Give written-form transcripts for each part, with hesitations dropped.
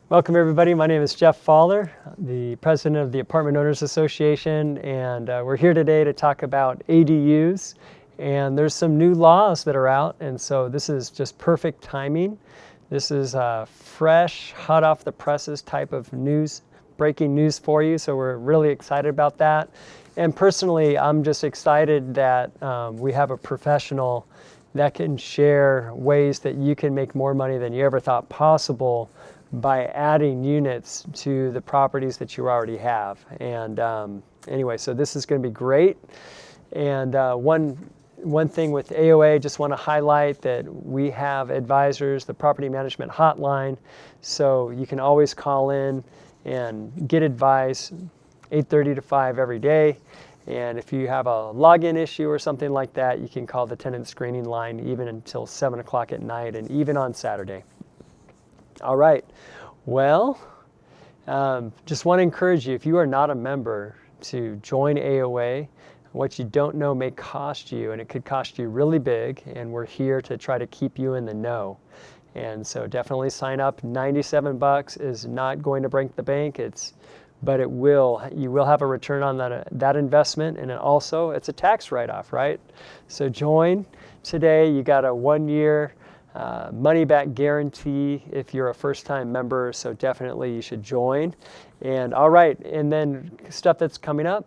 Welcome everybody. My name is Jeff Fowler, the president of the Apartment Owners Association, and we're here today to talk about ADUs. And there's some new laws that are out, and so this is just perfect timing. This is fresh, hot off the presses type of news, breaking news for you, so we're really excited about that. And personally, I'm just excited that we have a professional that can share ways that you can make more money than you ever thought possible by adding units to the properties that you already have. And anyway, so this is going to be great. And one thing with AOA, just want to highlight that we have advisors, the property management hotline, so you can always call in and get advice 8:30 to 5 every day. And if you have a login issue or something like that, you can call the tenant screening line even until 7 o'clock at night and even on Saturday. All right, well, just want to encourage you, if you are not a member, to join AOA. What you don't know may cost you, and it could cost you really big, and we're here to try to keep you in the know. And so definitely sign up. $97 is not going to break the bank, but you will have a return on that investment, and it's a tax write-off, right? So join today. You got a 1-year money-back guarantee if you're a first-time member, so definitely you should join. And all right, and then stuff that's coming up,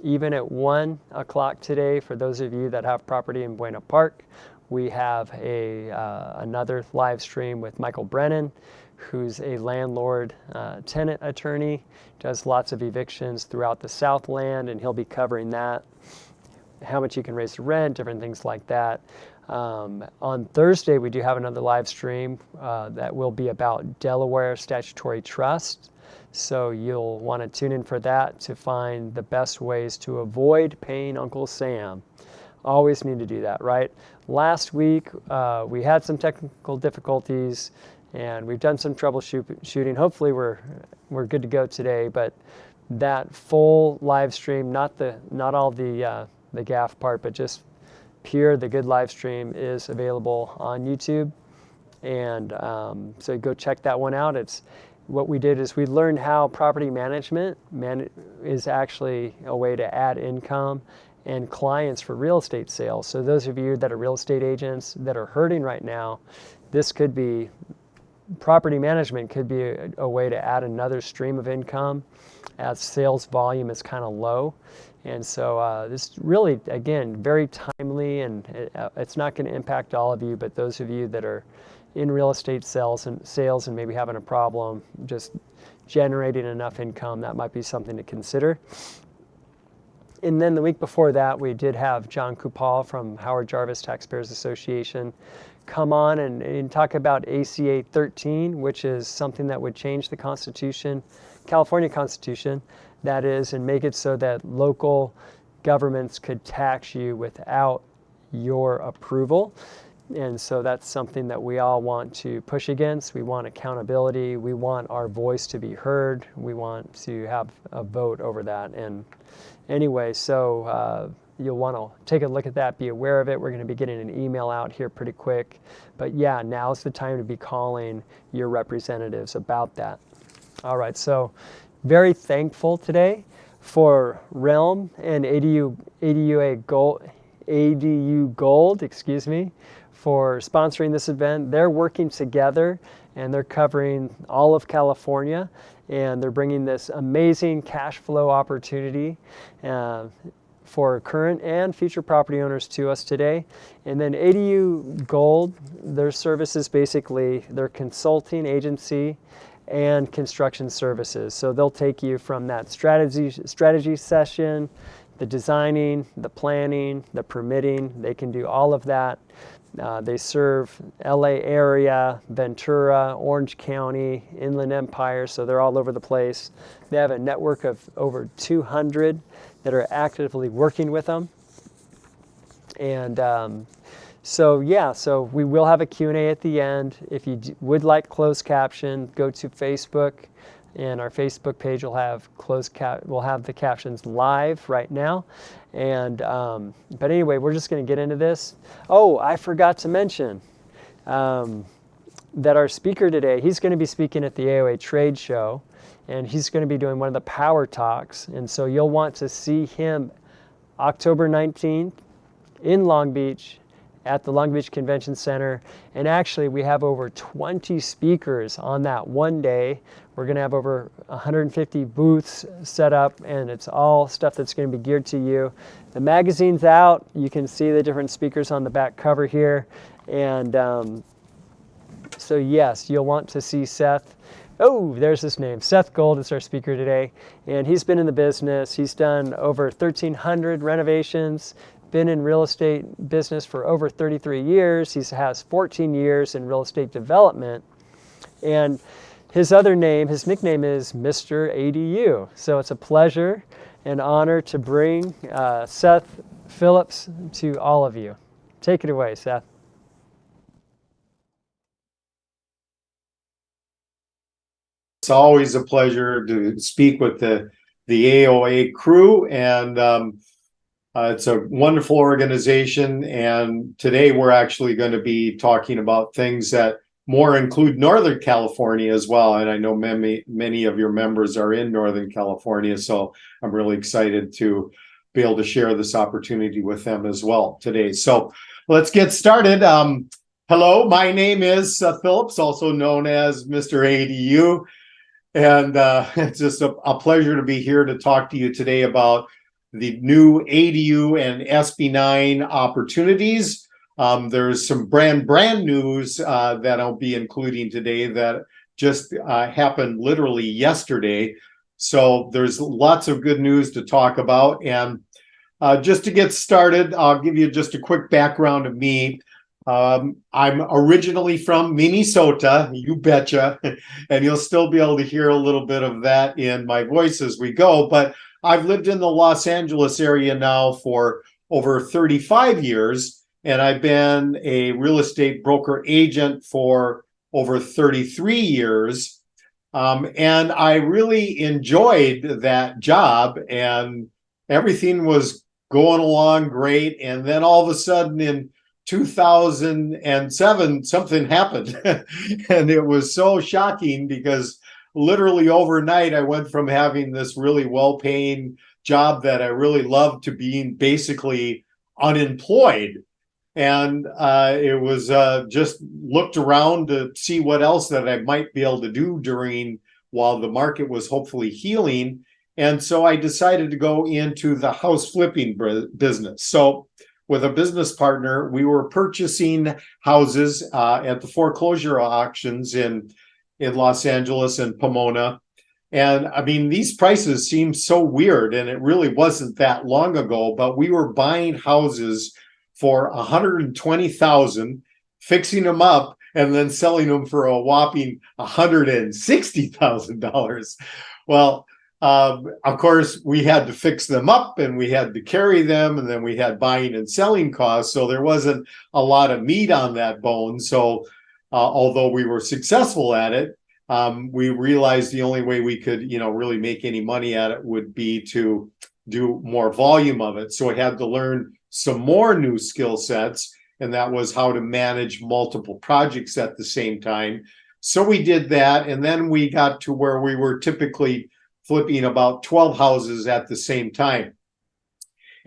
even at 1 o'clock today, for those of you that have property in Buena Park, we have another live stream with Michael Brennan, who's a landlord tenant attorney, does lots of evictions throughout the Southland, and he'll be covering that, how much you can raise the rent, different things like that. On Thursday, we do have another live stream that will be about Delaware Statutory Trust. So you'll want to tune in for that to find the best ways to avoid paying Uncle Sam. Always need to do that, right? Last week, we had some technical difficulties, and we've done some troubleshooting. Hopefully, we're good to go today. But that full live stream, not all the gaff part, but just the good live stream, is available on YouTube. And so go check that one out. What we did is we learned how property management is actually a way to add income and clients for real estate sales. So those of you that are real estate agents that are hurting right now, property management could be a way to add another stream of income as sales volume is kind of low. And so this really, again, very timely, and it's not going to impact all of you, but those of you that are in real estate sales and maybe having a problem just generating enough income, that might be something to consider. And then the week before that, we did have John Kupal from Howard Jarvis Taxpayers Association come on and talk about ACA 13, which is something that would change the Constitution, California Constitution, that is, and make it so that local governments could tax you without your approval. And so that's something that we all want to push against. We want accountability. We want our voice to be heard. We want to have a vote over that. And anyway, so you'll want to take a look at that, be aware of it. We're going to be getting an email out here pretty quick. But yeah, now's the time to be calling your representatives about that. All right, so very thankful today for Realm and ADU Gold, for sponsoring this event. They're working together, and they're covering all of California, and they're bringing this amazing cash flow opportunity for current and future property owners to us today. And then ADU Gold, their services, basically their consulting agency and construction services. So they'll take you from that strategy session, the designing, the planning, the permitting. They can do all of that. They serve LA area, Ventura, Orange County, Inland Empire, so they're all over the place. They have a network of over 200 that are actively working with them. And so we will have a Q&A at the end. If you would like closed caption, go to Facebook, and our Facebook page will have the captions live right now. And but anyway, we're just going to get into this. Oh, I forgot to mention, that our speaker today, he's going to be speaking at the AOA trade show, and he's going to be doing one of the power talks. And so you'll want to see him October 19th in Long Beach at the Long Beach Convention Center. And actually, we have over 20 speakers on that one day. We're going to have over 150 booths set up, and it's all stuff that's going to be geared to you. The magazine's out. You can see the different speakers on the back cover here. And so yes, you'll want to see Seth. Oh, there's his name. Seth Gold is our speaker today. And he's been in the business. He's done over 1,300 renovations, been in real estate business for over 33 years. He has 14 years in real estate development. And his other name, his nickname is Mr. ADU. So it's a pleasure and honor to bring Seth Phillips to all of you. Take it away, Seth. It's always a pleasure to speak with the AOA crew, and it's a wonderful organization. And today we're actually going to be talking about things that more include Northern California as well. And I know many of your members are in Northern California, so I'm really excited to be able to share this opportunity with them as well today. So let's get started. Hello, my name is Seth Phillips, also known as Mr. ADU. And it's just a pleasure to be here to talk to you today about the new ADU and SB9 opportunities. There's some brand news that I'll be including today that just happened literally yesterday. So there's lots of good news to talk about. And just to get started, I'll give you just a quick background of me. I'm originally from Minnesota, you betcha, and you'll still be able to hear a little bit of that in my voice as we go. But I've lived in the Los Angeles area now for over 35 years, and I've been a real estate broker agent for over 33 years. And I really enjoyed that job, and everything was going along great. And then all of a sudden in 2007, something happened. And it was so shocking because literally overnight, I went from having this really well-paying job that I really loved to being basically unemployed. And it was just looked around to see what else that I might be able to do while the market was hopefully healing. And so I decided to go into the house flipping business. So with a business partner, we were purchasing houses at the foreclosure auctions in Los Angeles and Pomona. And I mean, these prices seem so weird, and it really wasn't that long ago, but we were buying houses for $120,000, fixing them up, and then selling them for a whopping $160,000. Well, of course, we had to fix them up, and we had to carry them, and then we had buying and selling costs. So there wasn't a lot of meat on that bone. So although we were successful at it, we realized the only way we could, really make any money at it would be to do more volume of it. So I had to learn some more new skill sets, and that was how to manage multiple projects at the same time. So we did that, and then we got to where we were typically flipping about 12 houses at the same time.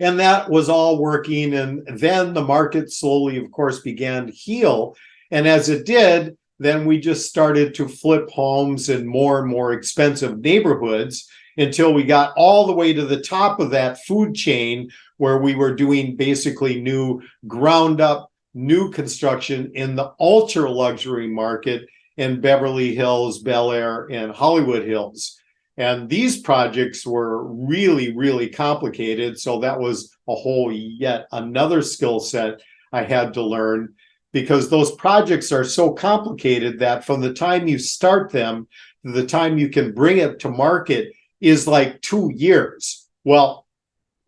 And that was all working. And then the market slowly, of course, began to heal. And as it did, then we just started to flip homes in more and more expensive neighborhoods until we got all the way to the top of that food chain, where we were doing basically new ground up, new construction in the ultra luxury market in Beverly Hills, Bel Air, and Hollywood Hills. And these projects were really, really complicated. So that was a whole yet another skill set I had to learn, because those projects are so complicated that from the time you start them to the time you can bring it to market is like 2 years. Well,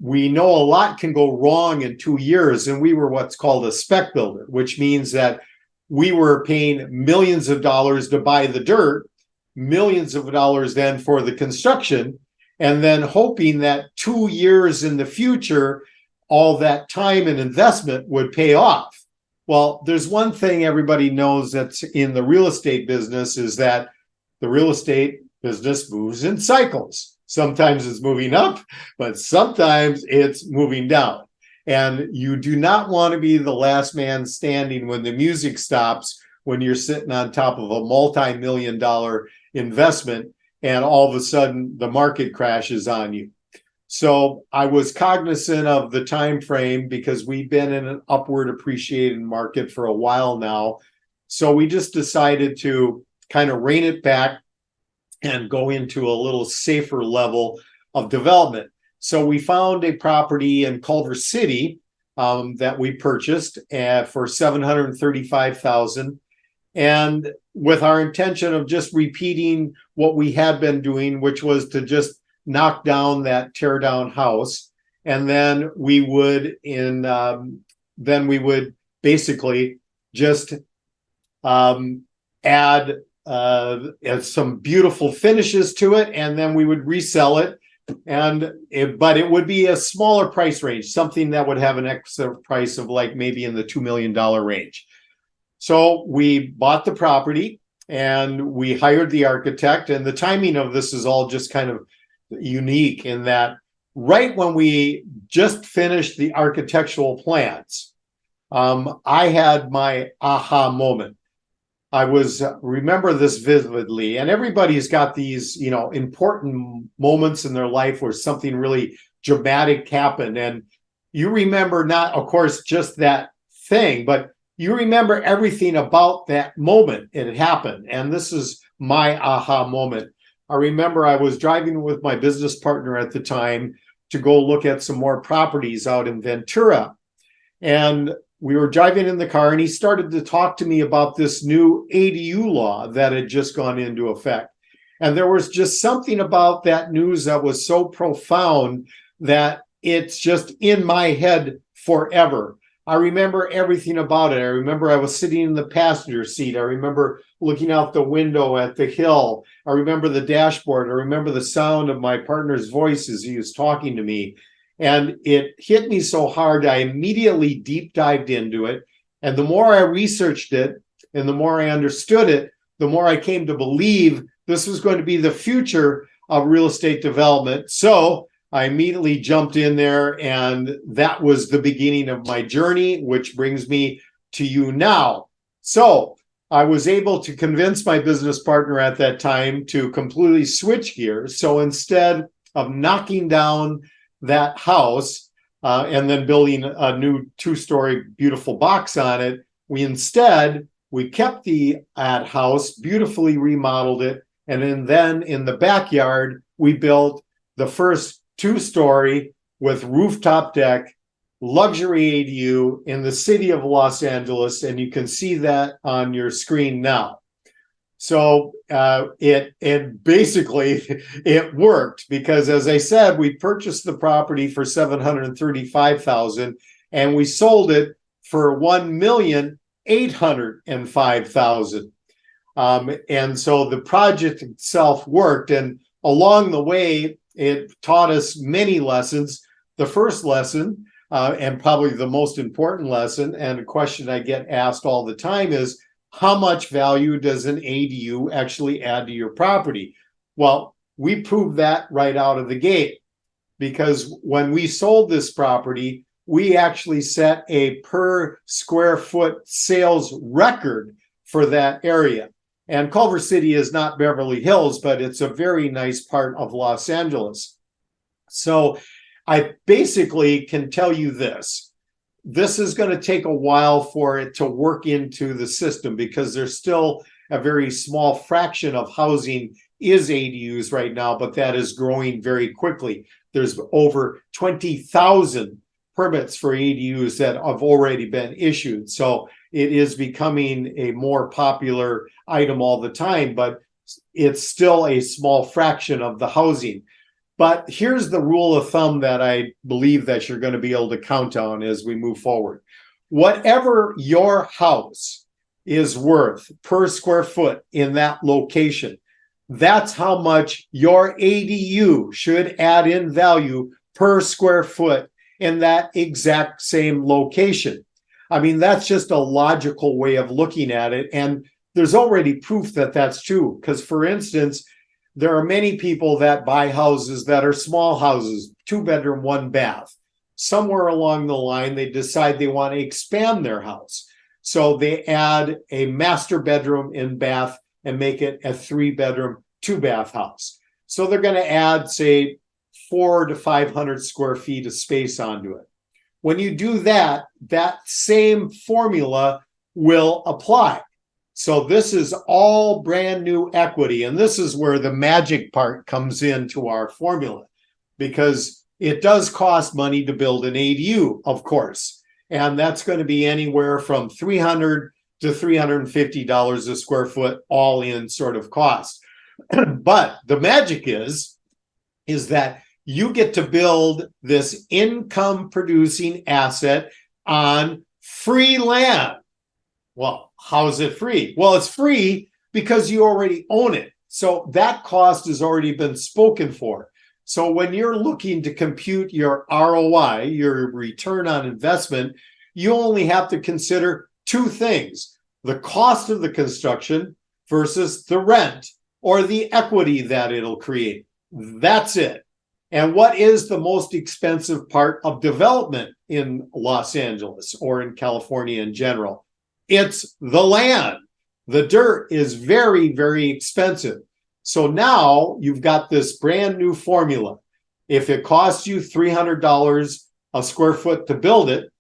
we know a lot can go wrong in 2 years, and we were what's called a spec builder, which means that we were paying millions of dollars to buy the dirt, millions of dollars then for the construction, and then hoping that 2 years in the future, all that time and investment would pay off. Well, there's one thing everybody knows that's in the real estate business is that the real estate business moves in cycles. Sometimes it's moving up, but sometimes it's moving down. And you do not want to be the last man standing when the music stops, when you're sitting on top of a multi-million-dollar investment and all of a sudden the market crashes on you. So I was cognizant of the time frame because we've been in an upward appreciating market for a while now. So we just decided to kind of rein it back and go into a little safer level of development. So we found a property in Culver City that we purchased for $735,000, and with our intention of just repeating what we had been doing, which was to just knock down that tear down house, and then we would basically just add some beautiful finishes to it, and then we would resell it. But it would be a smaller price range, something that would have an extra price of like maybe in the $2 million range. So we bought the property and we hired the architect, and the timing of this is all just kind of unique in that right when we just finished the architectural plans, I had my aha moment. I remember this vividly, and everybody's got these, important moments in their life where something really dramatic happened. And you remember not, of course, just that thing, but you remember everything about that moment it happened. And this is my aha moment. I remember I was driving with my business partner at the time to go look at some more properties out in Ventura. And we were driving in the car and he started to talk to me about this new ADU law that had just gone into effect. And there was just something about that news that was so profound that it's just in my head forever. I remember everything about it. I remember I was sitting in the passenger seat. I remember looking out the window at the hill. I remember the dashboard. I remember the sound of my partner's voice as he was talking to me. And it hit me so hard, I immediately deep dived into it. And the more I researched it and the more I understood it, the more I came to believe this was going to be the future of real estate development. So I immediately jumped in there, and that was the beginning of my journey, which brings me to you now. So I was able to convince my business partner at that time to completely switch gears. So instead of knocking down that house and then building a new 2-story beautiful box on it, we kept the house, beautifully remodeled it, and then in the backyard we built the first 2-story with rooftop deck luxury ADU in the city of Los Angeles, and you can see that on your screen now. So it basically it worked, because as I said, we purchased the property for $735,000 and we sold it for $1,805,000. And so the project itself worked, and along the way it taught us many lessons. The first lesson, and probably the most important lesson, and a question I get asked all the time, is how much value does an ADU actually add to your property? Well, we proved that right out of the gate, because when we sold this property, we actually set a per square foot sales record for that area. And Culver City is not Beverly Hills, but it's a very nice part of Los Angeles. So I basically can tell you this. This is going to take a while for it to work into the system, because there's still a very small fraction of housing is ADUs right now, but that is growing very quickly. There's over 20,000 permits for ADUs that have already been issued. So it is becoming a more popular item all the time, but it's still a small fraction of the housing. But here's the rule of thumb that I believe that you're going to be able to count on as we move forward. Whatever your house is worth per square foot in that location, that's how much your ADU should add in value per square foot in that exact same location. I mean, that's just a logical way of looking at it. And there's already proof that that's true. Because, for instance, there are many people that buy houses that are small houses, 2-bedroom, 1-bath. Somewhere along the line, they decide they want to expand their house. So they add a master bedroom and bath and make it a 3-bedroom, 2-bath house. So they're going to add, say, 400 to 500 square feet of space onto it. When you do that, that same formula will apply. So this is all brand new equity. And this is where the magic part comes into our formula, because it does cost money to build an ADU, of course. And that's going to be anywhere from $300 to $350 a square foot, all in sort of cost. But the magic is that you get to build this income producing asset on free land. Well, how is it free? Well, it's free because you already own it. So that cost has already been spoken for. So when you're looking to compute your ROI, your return on investment, you only have to consider two things: the cost of the construction versus the rent or the equity that it'll create. That's it. And what is the most expensive part of development in Los Angeles or in California in general? It's the land. The dirt is very, very expensive. So now you've got this brand new formula. If it costs you $300 a square foot to build it,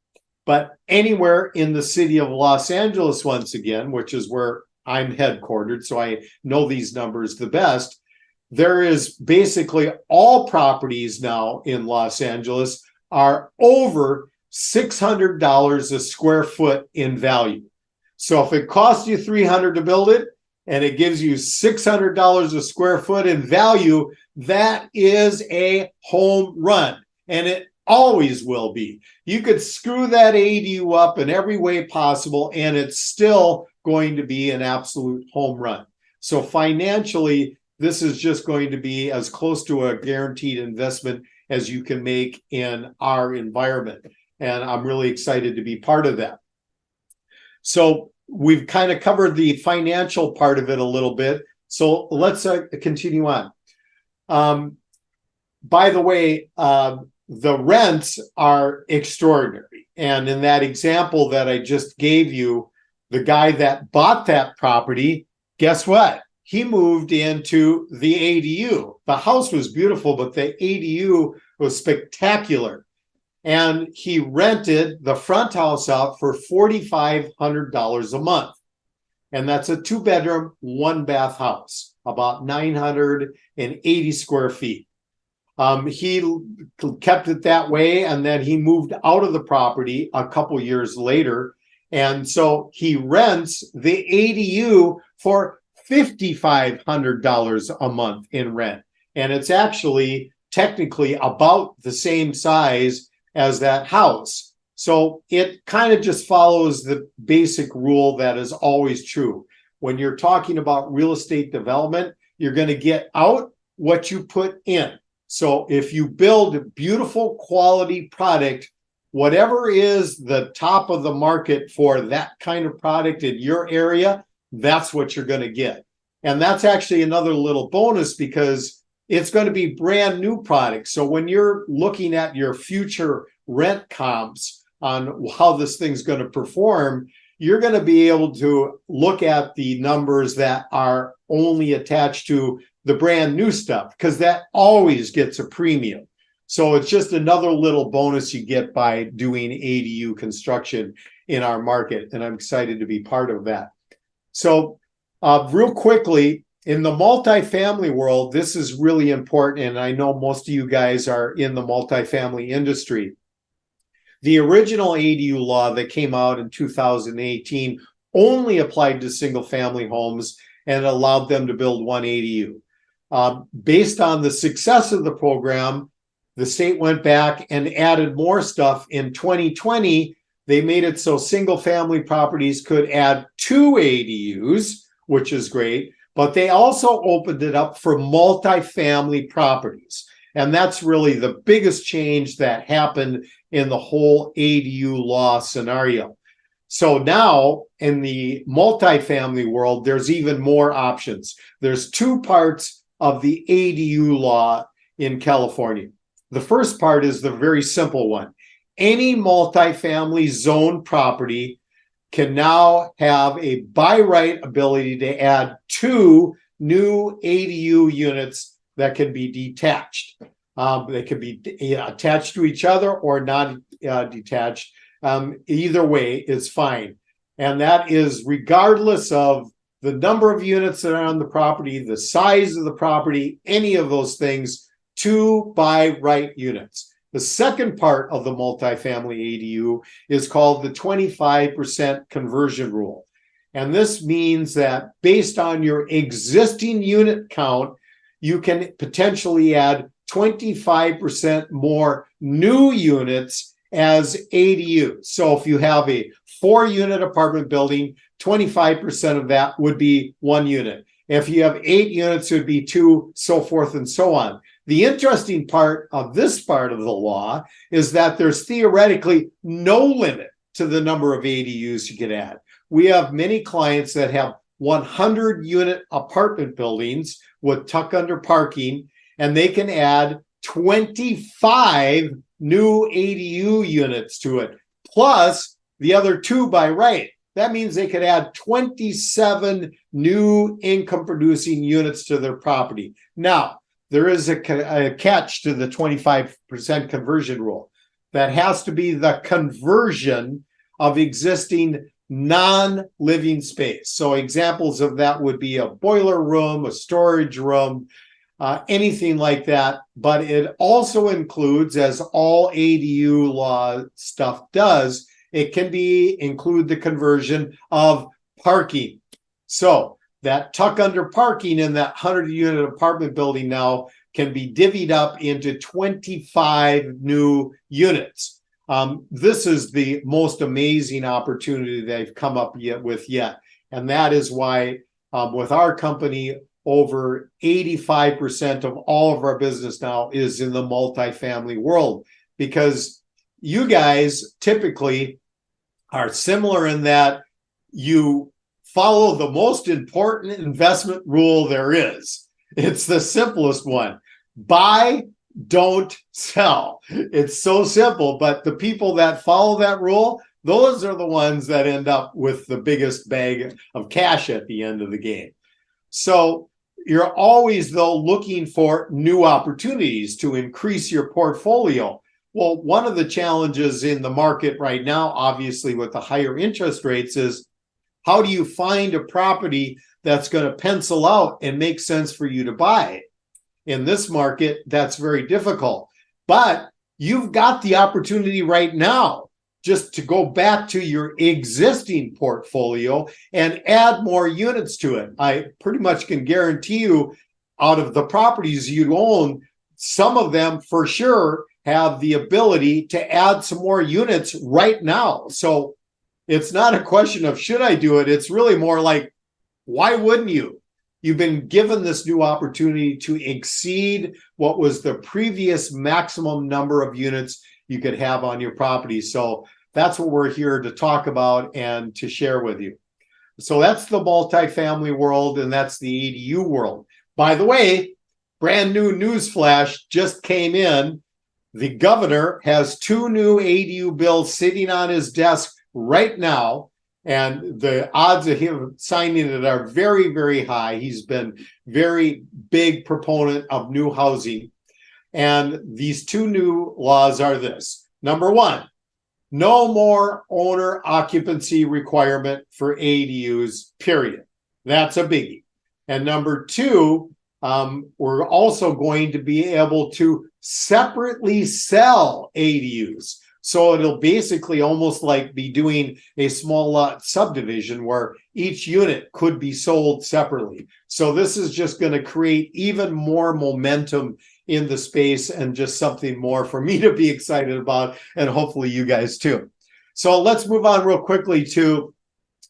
but anywhere in the city of Los Angeles, once again, which is where I'm headquartered, so I know these numbers the best, there is basically all properties now in Los Angeles are over $600 a square foot in value. So if it costs you $300 to build it and it gives you $600 a square foot in value, that is a home run, and it always will be. You could screw that ADU up in every way possible, and it's still going to be an absolute home run. So financially, this is just going to be as close to a guaranteed investment as you can make in our environment. And I'm really excited to be part of that. So we've kind of covered the financial part of it a little bit. So let's continue on. By the way, the rents are extraordinary. And in that example that I just gave you, the guy that bought that property, guess what? He moved into the ADU. The house was beautiful, but the ADU was spectacular. And he rented the front house out for $4,500 a month. And that's a 2-bedroom, 1-bath house, about 980 square feet. He kept it that way, and then he moved out of the property a couple years later. And so he rents the ADU for $5,500 a month in rent. And it's actually technically about the same size as that house. So it kind of just follows the basic rule that is always true. When you're talking about real estate development, you're going to get out what you put in. So if you build a beautiful quality product, whatever is the top of the market for that kind of product in your area, that's what you're going to get. And that's actually another little bonus, because it's going to be brand new products. So when you're looking at your future rent comps on how this thing's going to perform, you're going to be able to look at the numbers that are only attached to the brand new stuff, because that always gets a premium. So it's just another little bonus you get by doing ADU construction in our market. And I'm excited to be part of that. So real quickly, in the multifamily world, this is really important. And I know most of you guys are in the multifamily industry. The original ADU law that came out in 2018 only applied to single family homes and allowed them to build one ADU. Based on the success of the program, the state went back and added more stuff. In 2020, they made it so single family properties could add 2 ADUs, which is great, but they also opened it up for multifamily properties. And that's really the biggest change that happened in the whole ADU law scenario. So now in the multifamily world, there's even more options. There's two parts of the ADU law in California. The first part is the very simple one. Any multifamily zone property can now have a by right ability to add 2 new ADU units that can be detached. They can be attached to each other or not detached. Either way is fine. And that is regardless of the number of units that are on the property, the size of the property, any of those things, 2 by right units. The second part of the multifamily ADU is called the 25% conversion rule. And this means that based on your existing unit count, you can potentially add 25% more new units as ADUs. So if you have a 4-unit apartment building, 25% of that would be 1 unit. If you have 8 units, it would be 2, so forth and so on. The interesting part of this part of the law is that there's theoretically no limit to the number of ADUs you can add. We have many clients that have 100-unit apartment buildings with tuck-under parking, and they can add 25 new ADU units to it, plus the other 2 by right. That means they could add 27 new income-producing units to their property. Now, there is a catch to the 25% conversion rule. That has to be the conversion of existing non-living space. So examples of that would be a boiler room, a storage room, anything like that. But it also includes, as all ADU law stuff does, it can include the conversion of parking. So that tuck under parking in that 100-unit apartment building now can be divvied up into 25 new units. This is the most amazing opportunity they've come up with yet. And that is why with our company, over 85% of all of our business now is in the multifamily world, because you guys typically are similar in that you follow the most important investment rule there is. It's the simplest one. Buy, don't sell. It's so simple, but the people that follow that rule, those are the ones that end up with the biggest bag of cash at the end of the game. So you're always, though, looking for new opportunities to increase your portfolio. Well, one of the challenges in the market right now, obviously with the higher interest rates, is how do you find a property that's going to pencil out and make sense for you to buy? In this market, that's very difficult. But you've got the opportunity right now just to go back to your existing portfolio and add more units to it. I pretty much can guarantee you, out of the properties you own, some of them for sure have the ability to add some more units right now. So it's not a question of should I do it? It's really more like, why wouldn't you? You've been given this new opportunity to exceed what was the previous maximum number of units you could have on your property. So that's what we're here to talk about and to share with you. So that's the multifamily world, and that's the ADU world. By the way, brand new news flash just came in. The governor has 2 new ADU bills sitting on his desk right now, and the odds of him signing it are very, very high. He's been very big proponent of new housing. And these 2 new laws are this. Number 1, no more owner occupancy requirement for ADUs, period. That's a biggie. And number 2, we're also going to be able to separately sell ADUs. So it'll basically almost like be doing a small lot subdivision where each unit could be sold separately. So this is just going to create even more momentum in the space and just something more for me to be excited about, and hopefully you guys too. So let's move on real quickly to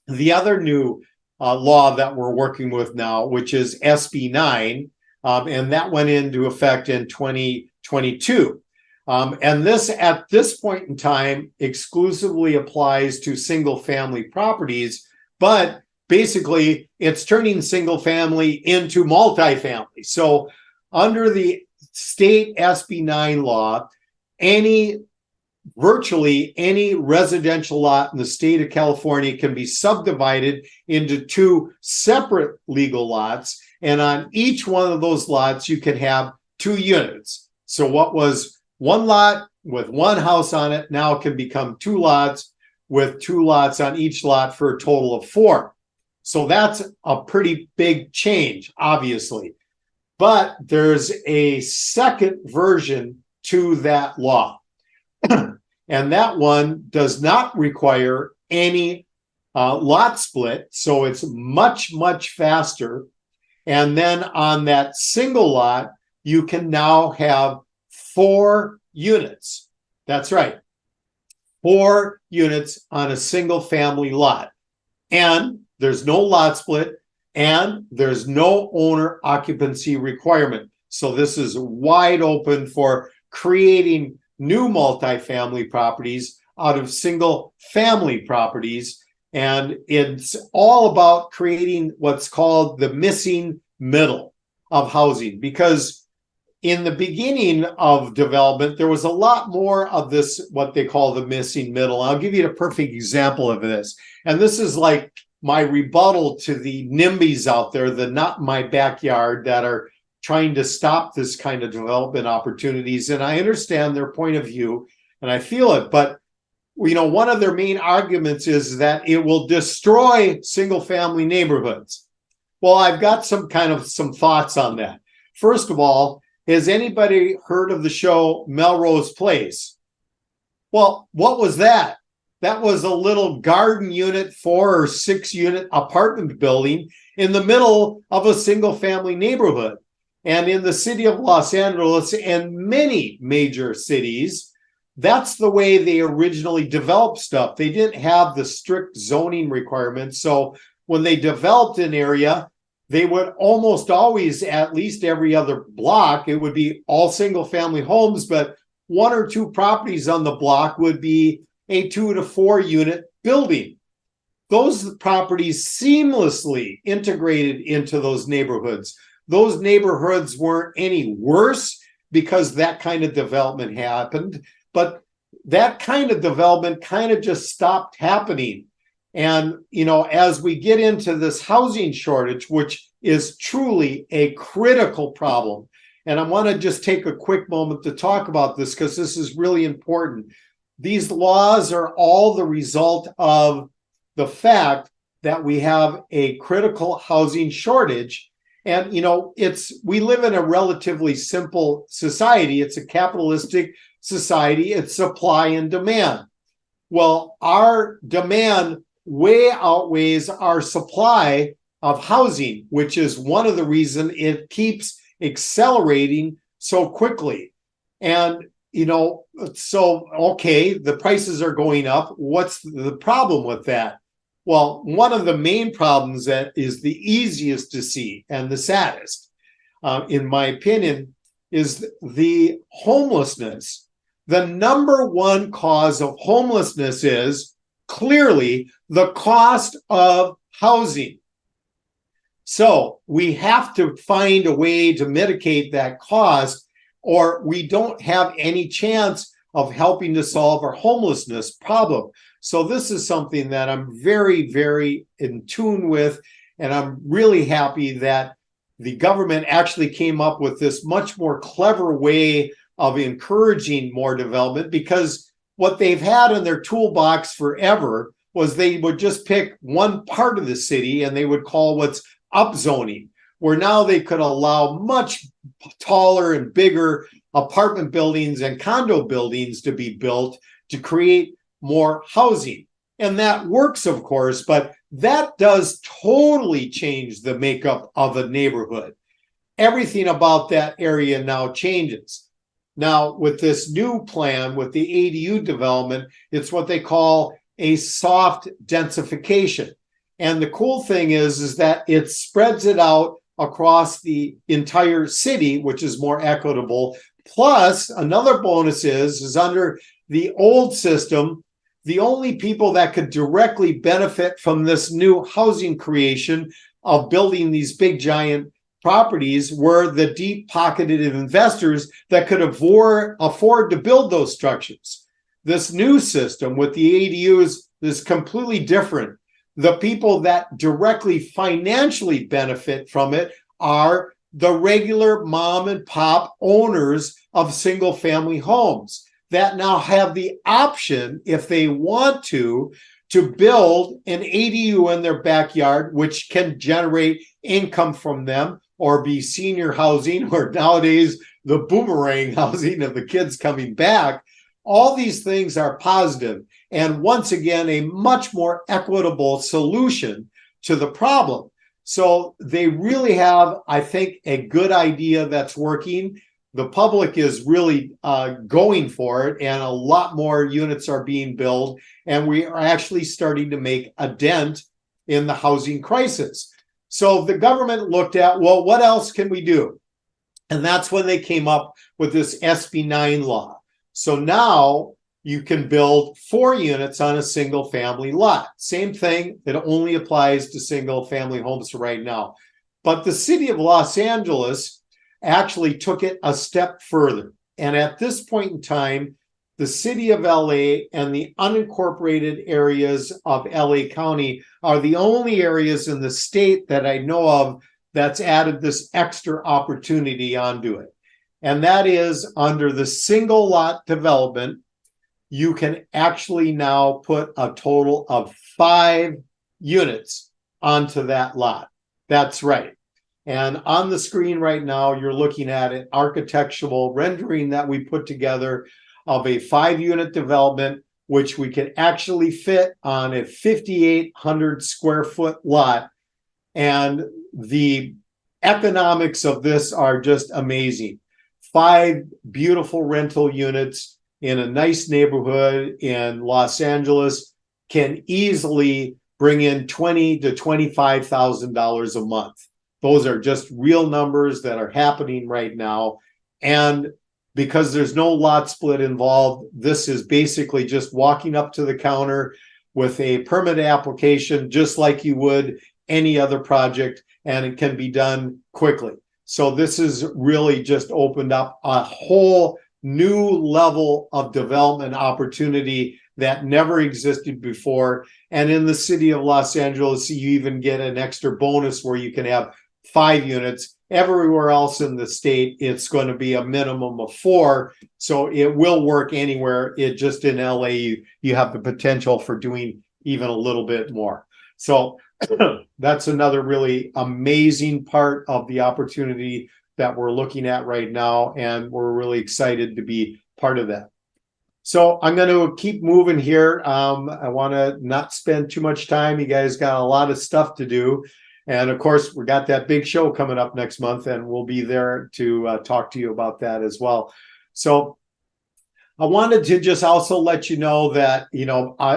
the other new law that we're working with now, which is SB 9, and that went into effect in 2022. And this, at this point in time, exclusively applies to single family properties, but basically it's turning single family into multifamily. So under the state SB 9 law, virtually any residential lot in the state of California can be subdivided into two separate legal lots. And on each one of those lots, you can have 2 units. So what was one lot with one house on it now can become 2 lots with 2 lots on each lot for a total of 4. So that's a pretty big change, obviously. But there's a second version to that law. And that one does not require any lot split. So it's much, much faster. And then on that single lot, you can now have 4 units. That's right. 4 units on a single family lot. And there's no lot split and there's no owner occupancy requirement. So this is wide open for creating new multifamily properties out of single family properties. And it's all about creating what's called the missing middle of housing, because in the beginning of development, there was a lot more of this, what they call the missing middle. I'll give you a perfect example of this. And this is like my rebuttal to the NIMBYs out there, the not in my backyard, that are trying to stop this kind of development opportunities. And I understand their point of view and I feel it, but one of their main arguments is that it will destroy single family neighborhoods. Well, I've got some thoughts on that. First of all, has anybody heard of the show Melrose Place? Well, what was that? That was a little garden unit, 4 or 6 unit apartment building in the middle of a single family neighborhood. And in the city of Los Angeles and many major cities, that's the way they originally developed stuff. They didn't have the strict zoning requirements. So when they developed an area, they would almost always, at least every other block, it would be all single family homes, but 1 or 2 properties on the block would be a 2 to 4 unit building. Those properties seamlessly integrated into those neighborhoods. Those neighborhoods weren't any worse because that kind of development happened, but that kind of development kind of just stopped happening. And, as we get into this housing shortage, which is truly a critical problem, and I want to just take a quick moment to talk about this because this is really important. These laws are all the result of the fact that we have a critical housing shortage. And, we live in a relatively simple society. It's a capitalistic society. It's supply and demand. Well, our demand way outweighs our supply of housing, which is one of the reasons it keeps accelerating so quickly. And, okay, the prices are going up. What's the problem with that? Well, one of the main problems that is the easiest to see and the saddest, in my opinion, is the homelessness. The number one cause of homelessness is clearly the cost of housing. So we have to find a way to mitigate that cost, or we don't have any chance of helping to solve our homelessness problem. So this is something that I'm very, very in tune with, and I'm really happy that the government actually came up with this much more clever way of encouraging more development, because what they've had in their toolbox forever was they would just pick one part of the city and they would call what's upzoning, where now they could allow much taller and bigger apartment buildings and condo buildings to be built to create more housing. And that works, of course, but that does totally change the makeup of a neighborhood. Everything about that area now changes. Now, with this new plan, with the ADU development, it's what they call a soft densification. And the cool thing is that it spreads it out across the entire city, which is more equitable. Plus, another bonus is under the old system, the only people that could directly benefit from this new housing creation of building these big giant properties were the deep-pocketed investors that could afford to build those structures. This new system with the ADUs is completely different. The people that directly financially benefit from it are the regular mom and pop owners of single family homes that now have the option, if they want to build an ADU in their backyard, which can generate income from them or be senior housing, or nowadays the boomerang housing of the kids coming back. All these things are positive, and once again, a much more equitable solution to the problem. So they really have, I think, a good idea that's working. The public is really going for it, and a lot more units are being built, and we are actually starting to make a dent in the housing crisis. So the government looked at, well, what else can we do? And that's when they came up with this SB 9 law. So now you can build 4 units on a single family lot. Same thing, it only applies to single family homes right now. But the city of Los Angeles actually took it a step further. And at this point in time, the city of LA and the unincorporated areas of LA County are the only areas in the state that I know of that's added this extra opportunity onto it. And that is under the single lot development, you can actually now put a total of 5 units onto that lot. That's right. And on the screen right now, you're looking at an architectural rendering that we put together of a 5-unit development, which we can actually fit on a 5,800 square foot lot. And the economics of this are just amazing. 5 beautiful rental units in a nice neighborhood in Los Angeles can easily bring in $20,000 to $25,000 a month. Those are just real numbers that are happening right now. And because there's no lot split involved, this is basically just walking up to the counter with a permit application, just like you would any other project, and it can be done quickly. So this has really just opened up a whole new level of development opportunity that never existed before. And in the city of Los Angeles, you even get an extra bonus where you can have 5 units. Everywhere else in the state, it's going to be a minimum of 4. So it will work anywhere. It just in LA, you have the potential for doing even a little bit more. So that's another really amazing part of the opportunity that we're looking at right now. And we're really excited to be part of that. So I'm going to keep moving here. I want to not spend too much time. You guys got a lot of stuff to do. And of course, we got that big show coming up next month, and we'll be there to talk to you about that as well. So I wanted to just also let you know that,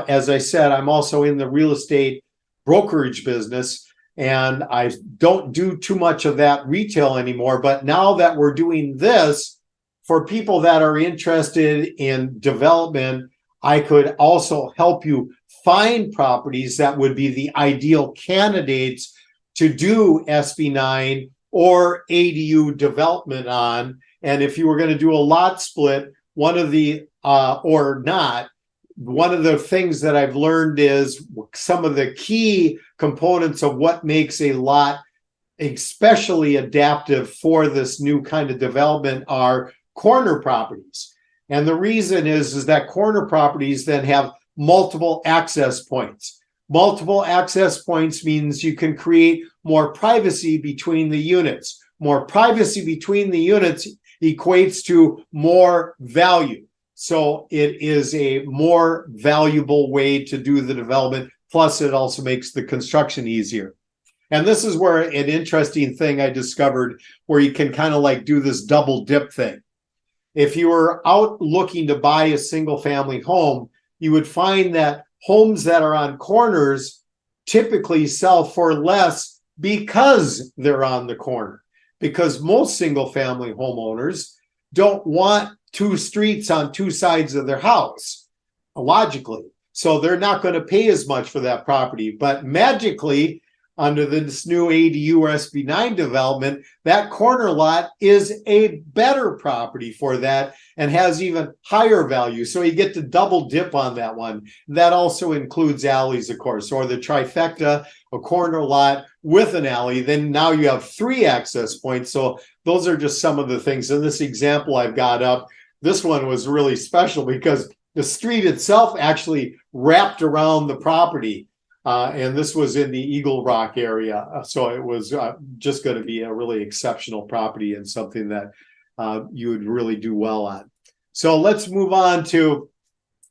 as I said, I'm also in the real estate brokerage business, and I don't do too much of that retail anymore. But now that we're doing this, for people that are interested in development, I could also help you find properties that would be the ideal candidates to do SB 9 or ADU development on. And if you were going to do a lot split, one of the things that I've learned is some of the key components of what makes a lot especially adaptive for this new kind of development are corner properties. And the reason is that corner properties then have multiple access points. Multiple access points means you can create more privacy between the units. More privacy between the units equates to more value. So it is a more valuable way to do the development. Plus, it also makes the construction easier. And this is where an interesting thing I discovered, where you can kind of like do this double dip thing. If you were out looking to buy a single family home, you would find that homes that are on corners typically sell for less because they're on the corner. Because most single family homeowners don't want two streets on two sides of their house, logically. So they're not going to pay as much for that property. But magically, under this new ADU or SB9 development, that corner lot is a better property for that and has even higher value. So you get to double dip on that one. That also includes alleys, of course, or the trifecta, a corner lot with an alley. Then now you have 3 access points. So those are just some of the things. In this example I've got up, this one was really special because the street itself actually wrapped around the property. And this was in the Eagle Rock area. So it was just going to be a really exceptional property and something that you would really do well on. So let's move on to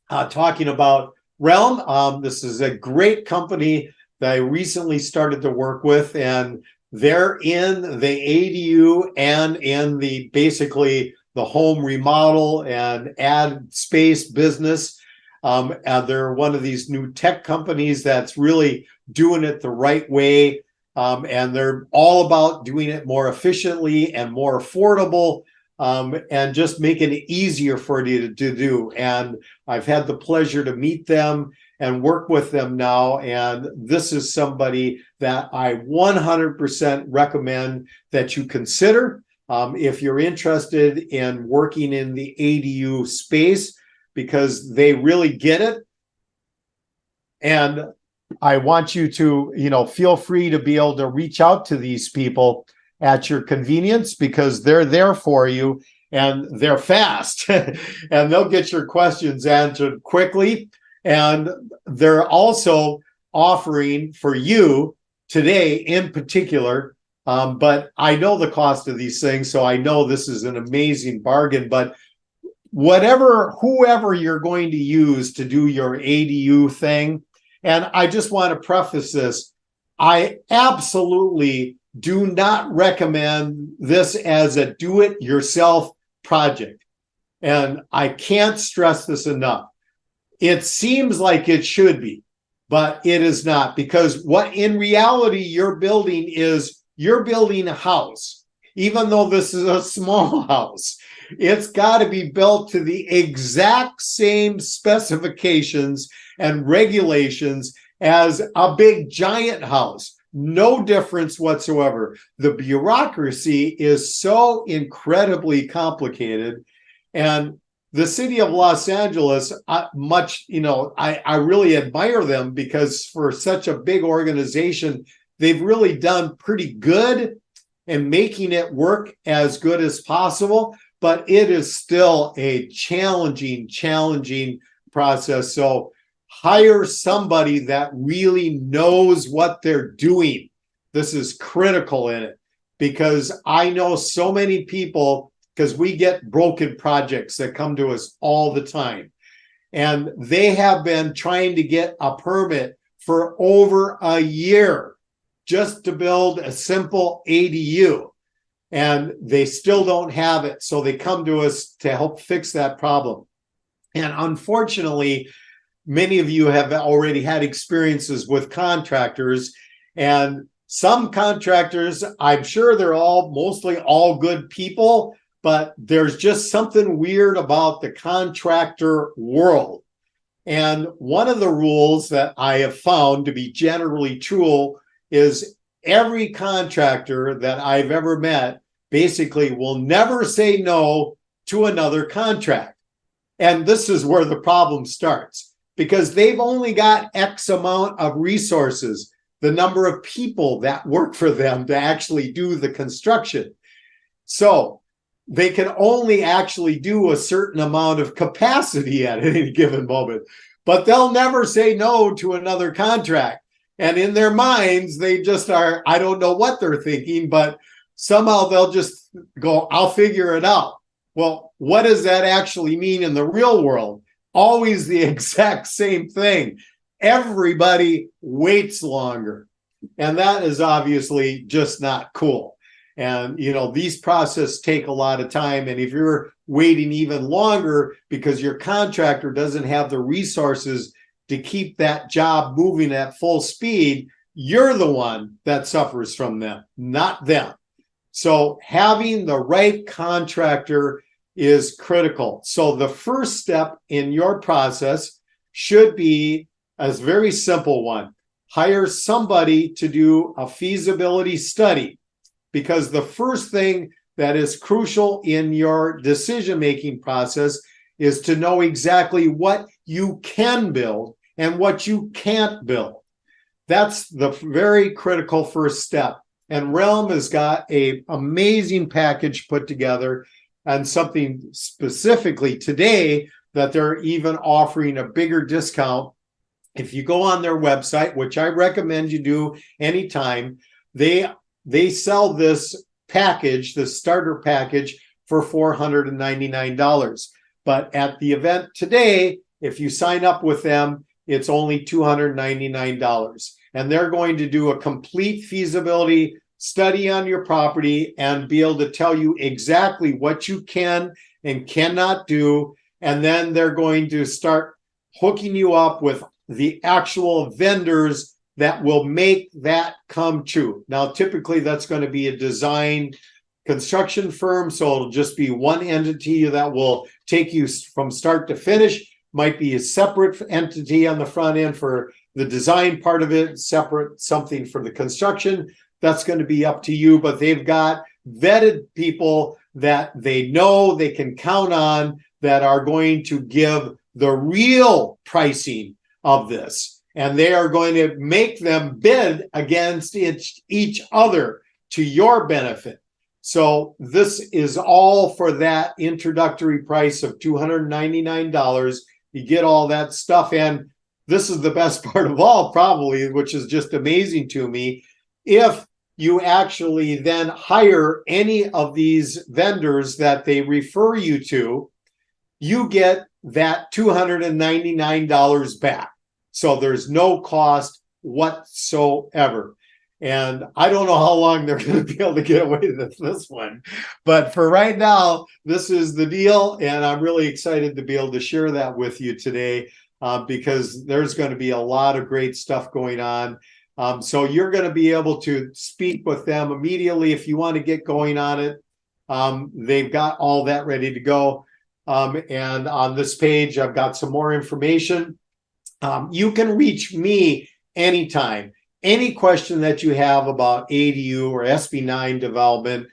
talking about Realm. This is a great company that I recently started to work with, and they're in the ADU and in the basically the home remodel and add space business. And they're one of these new tech companies that's really doing it the right way. And they're all about doing it more efficiently and more affordable, and just making it easier for you to do. And I've had the pleasure to meet them and work with them now. And this is somebody that I 100% recommend that you consider if you're interested in working in the ADU space, because they really get it. And I want you to, feel free to be able to reach out to these people at your convenience, because they're there for you and they're fast and they'll get your questions answered quickly. And they're also offering for you today in particular, but I know the cost of these things, so I know this is an amazing bargain. But whoever you're going to use to do your ADU thing, and I just want to preface this, I absolutely do not recommend this as a do-it-yourself project. And I can't stress this enough. It seems like it should be, but it is not, because what in reality you're building is you're building a house. Even though this is a small house, it's got to be built to the exact same specifications and regulations as a big giant house. No difference whatsoever. The bureaucracy is so incredibly complicated. And the city of Los Angeles, I really admire them, because for such a big organization, they've really done pretty good in making it work as good as possible. But it is still a challenging process. So hire somebody that really knows what they're doing. This is critical in it, because I know so many people, because we get broken projects that come to us all the time. And they have been trying to get a permit for over a year just to build a simple ADU. And they still don't have it. So they come to us to help fix that problem. And unfortunately, many of you have already had experiences with contractors, and some contractors, I'm sure they're mostly all good people, but there's just something weird about the contractor world. And one of the rules that I have found to be generally true is every contractor that I've ever met basically will never say no to another contract. And this is where the problem starts, because they've only got X amount of resources, the number of people that work for them to actually do the construction. So they can only actually do a certain amount of capacity at any given moment, but they'll never say no to another contract. And in their minds, they just are, I don't know what they're thinking, but somehow they'll just go, I'll figure it out. Well, what does that actually mean in the real world? Always the exact same thing. Everybody waits longer. And that is obviously just not cool. And, these processes take a lot of time. And if you're waiting even longer because your contractor doesn't have the resources to keep that job moving at full speed, you're the one that suffers from them, not them. So having the right contractor is critical. So the first step in your process should be a very simple one. Hire somebody to do a feasibility study, because the first thing that is crucial in your decision-making process is to know exactly what you can build and what you can't build. That's the very critical first step. And Realm has got an amazing package put together, and something specifically today that they're even offering a bigger discount. If you go on their website, which I recommend you do anytime, they sell this package, the starter package, for $499. But at the event today, if you sign up with them, it's only $299. And they're going to do a complete feasibility study on your property and be able to tell you exactly what you can and cannot do. And then they're going to start hooking you up with the actual vendors that will make that come true. Now, typically that's going to be a design construction firm, so it'll just be one entity that will take you from start to finish. Might be a separate entity on the front end for the design part of it, separate something for the construction. That's going to be up to you, but they've got vetted people that they know they can count on that are going to give the real pricing of this. And they are going to make them bid against each other to your benefit. So this is all for that introductory price of $299. You get all that stuff. And this is the best part of all, probably, which is just amazing to me. If you actually then hire any of these vendors that they refer you to, you get that $299 back. So there's no cost whatsoever. And I don't know how long they're going to be able to get away with this one. But for right now, this is the deal. And I'm really excited to be able to share that with you today, because there's going to be a lot of great stuff going on. So you're going to be able to speak with them immediately if you want to get going on it. They've got all that ready to go. And on this page, I've got some more information. You can reach me anytime. Any question that you have about ADU or SB9 development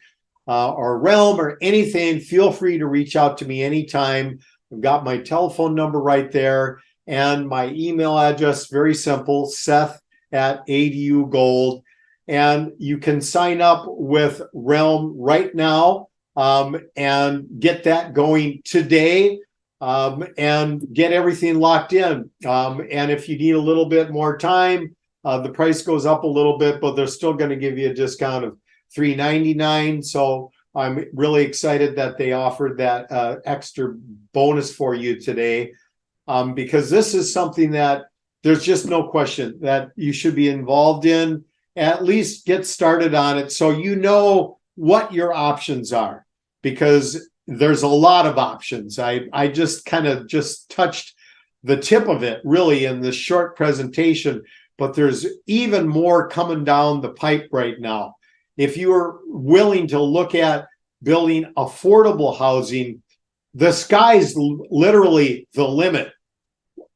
or Realm or anything, feel free to reach out to me anytime. I've got my telephone number right there and my email address, very simple, Seth@ADU Gold. And you can sign up with Realm right now and get that going today. And get everything locked in. And if you need a little bit more time, the price goes up a little bit, but they're still going to give you a discount of $399. So I'm really excited that they offered that extra bonus for you today, because this is something that there's just no question that you should be involved in. At least get started on it so you know what your options are, because there's a lot of options. I just kind of just touched the tip of it really in this short presentation, but there's even more coming down the pipe right now. If you are willing to look at building affordable housing, the sky's literally the limit.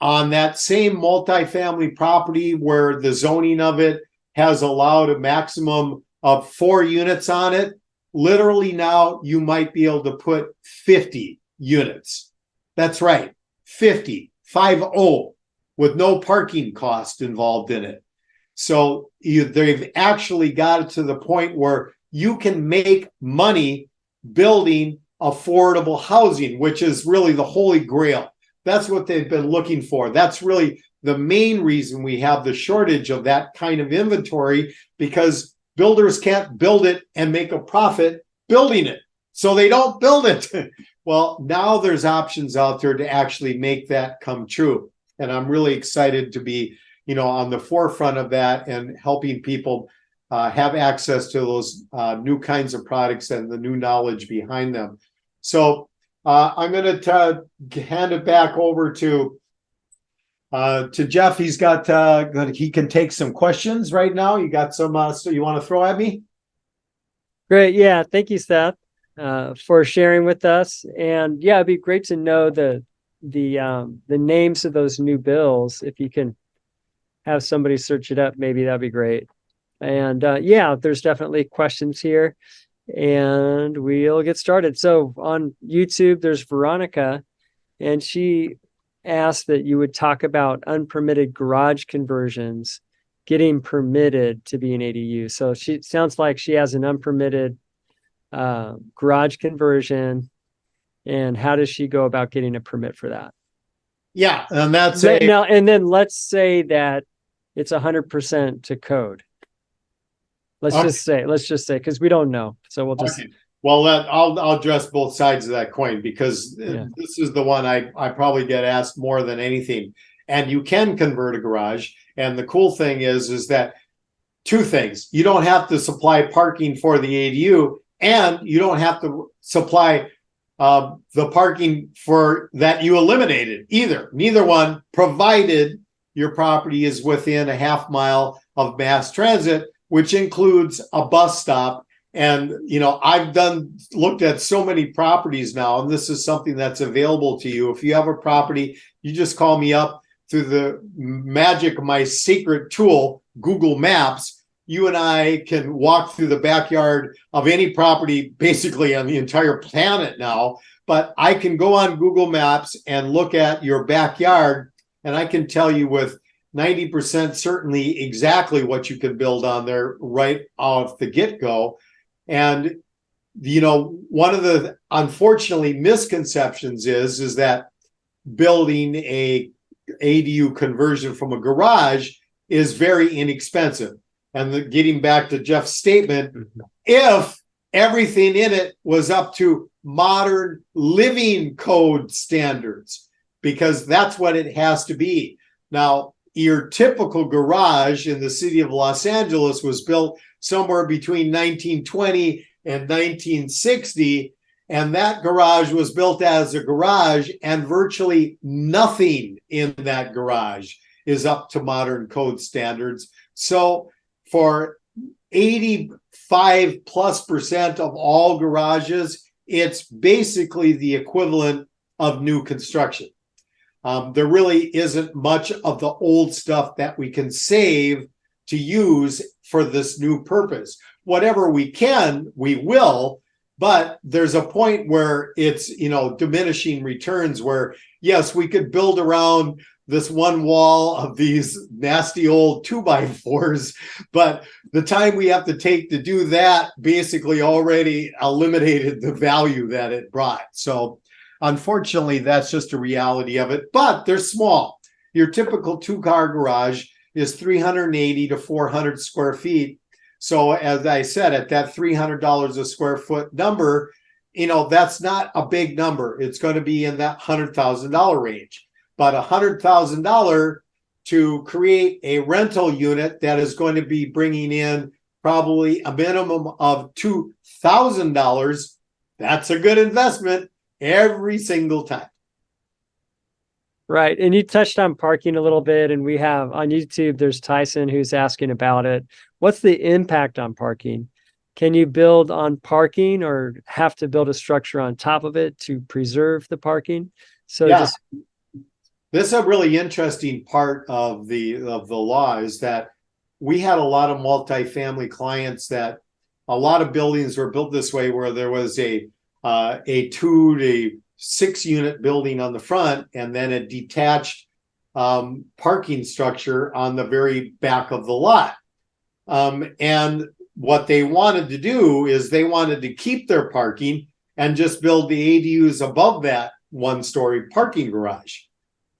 On that same multifamily property where the zoning of it has allowed a maximum of 4 units on it, literally now you might be able to put 50 units. That's right, 50, 50, with no parking cost involved in it. So they've actually got it to the point where you can make money building affordable housing, which is really the holy grail. That's what they've been looking for. That's really the main reason we have the shortage of that kind of inventory, because builders can't build it and make a profit building it. So they don't build it. Well, now there's options out there to actually make that come true. And I'm really excited to be, on the forefront of that and helping people have access to those new kinds of products and the new knowledge behind them. So I'm going to hand it back over to Jeff. He's got he can take some questions right now. You got some so you want to throw at me? Great. Yeah. Thank you, Seth. for sharing with us. And yeah, it'd be great to know the names of those new bills. If you can have somebody search it up, maybe that'd be great. And yeah, there's definitely questions here, and we'll get started. So on YouTube, there's Veronica, and she asked that you would talk about unpermitted garage conversions getting permitted to be an ADU. So she sounds like she has an unpermitted garage conversion, and how does she go about getting a permit for that? Yeah, and that's Now, and then let's say that it's 100% to code. Let's just say, because we don't know. So we'll just. Okay. Well, I'll address both sides of that coin, because this is the one I probably get asked more than anything. And you can convert a garage. And the cool thing is that two things: you don't have to supply parking for the ADU, and you don't have to supply the parking for that you eliminated either. Neither one, provided your property is within a half mile of mass transit, which includes a bus stop. And, I've looked at so many properties now, and this is something that's available to you. If you have a property, you just call me up through the magic of my secret tool, Google Maps. You and I can walk through the backyard of any property basically on the entire planet now. But I can go on Google Maps and look at your backyard, and I can tell you with 90% certainly exactly what you can build on there right off the get-go. And, one of the unfortunately misconceptions is that building a ADU conversion from a garage is very inexpensive. And getting back to Jeff's statement, if everything in it was up to modern living code standards, because that's what it has to be. Now, your typical garage in the city of Los Angeles was built somewhere between 1920 and 1960, and that garage was built as a garage, and virtually nothing in that garage is up to modern code standards. So for 85+% of all garages, it's basically the equivalent of new construction. There really isn't much of the old stuff that we can save to use for this new purpose. Whatever we can, we will, but there's a point where it's, diminishing returns, where yes, we could build around this one wall of these nasty old 2x4s, but the time we have to take to do that basically already eliminated the value that it brought. So unfortunately, that's just a reality of it, but they're small. Your typical 2-car garage is 380 to 400 square feet. So as I said, at that $300 a square foot number, that's not a big number. It's going to be in that $100,000 range. But $100,000 to create a rental unit that is going to be bringing in probably a minimum of $2,000, that's a good investment every single time. Right. And you touched on parking a little bit, and we have on YouTube, there's Tyson who's asking about it. What's the impact on parking? Can you build on parking, or have to build a structure on top of it to preserve the parking? So yeah. This is a really interesting part of the law, is that we had a lot of multifamily clients that a lot of buildings were built this way, where there was a 2 to 6 unit building on the front, and then a detached parking structure on the very back of the lot. And what they wanted to do is they wanted to keep their parking and just build the ADUs above that 1-story parking garage.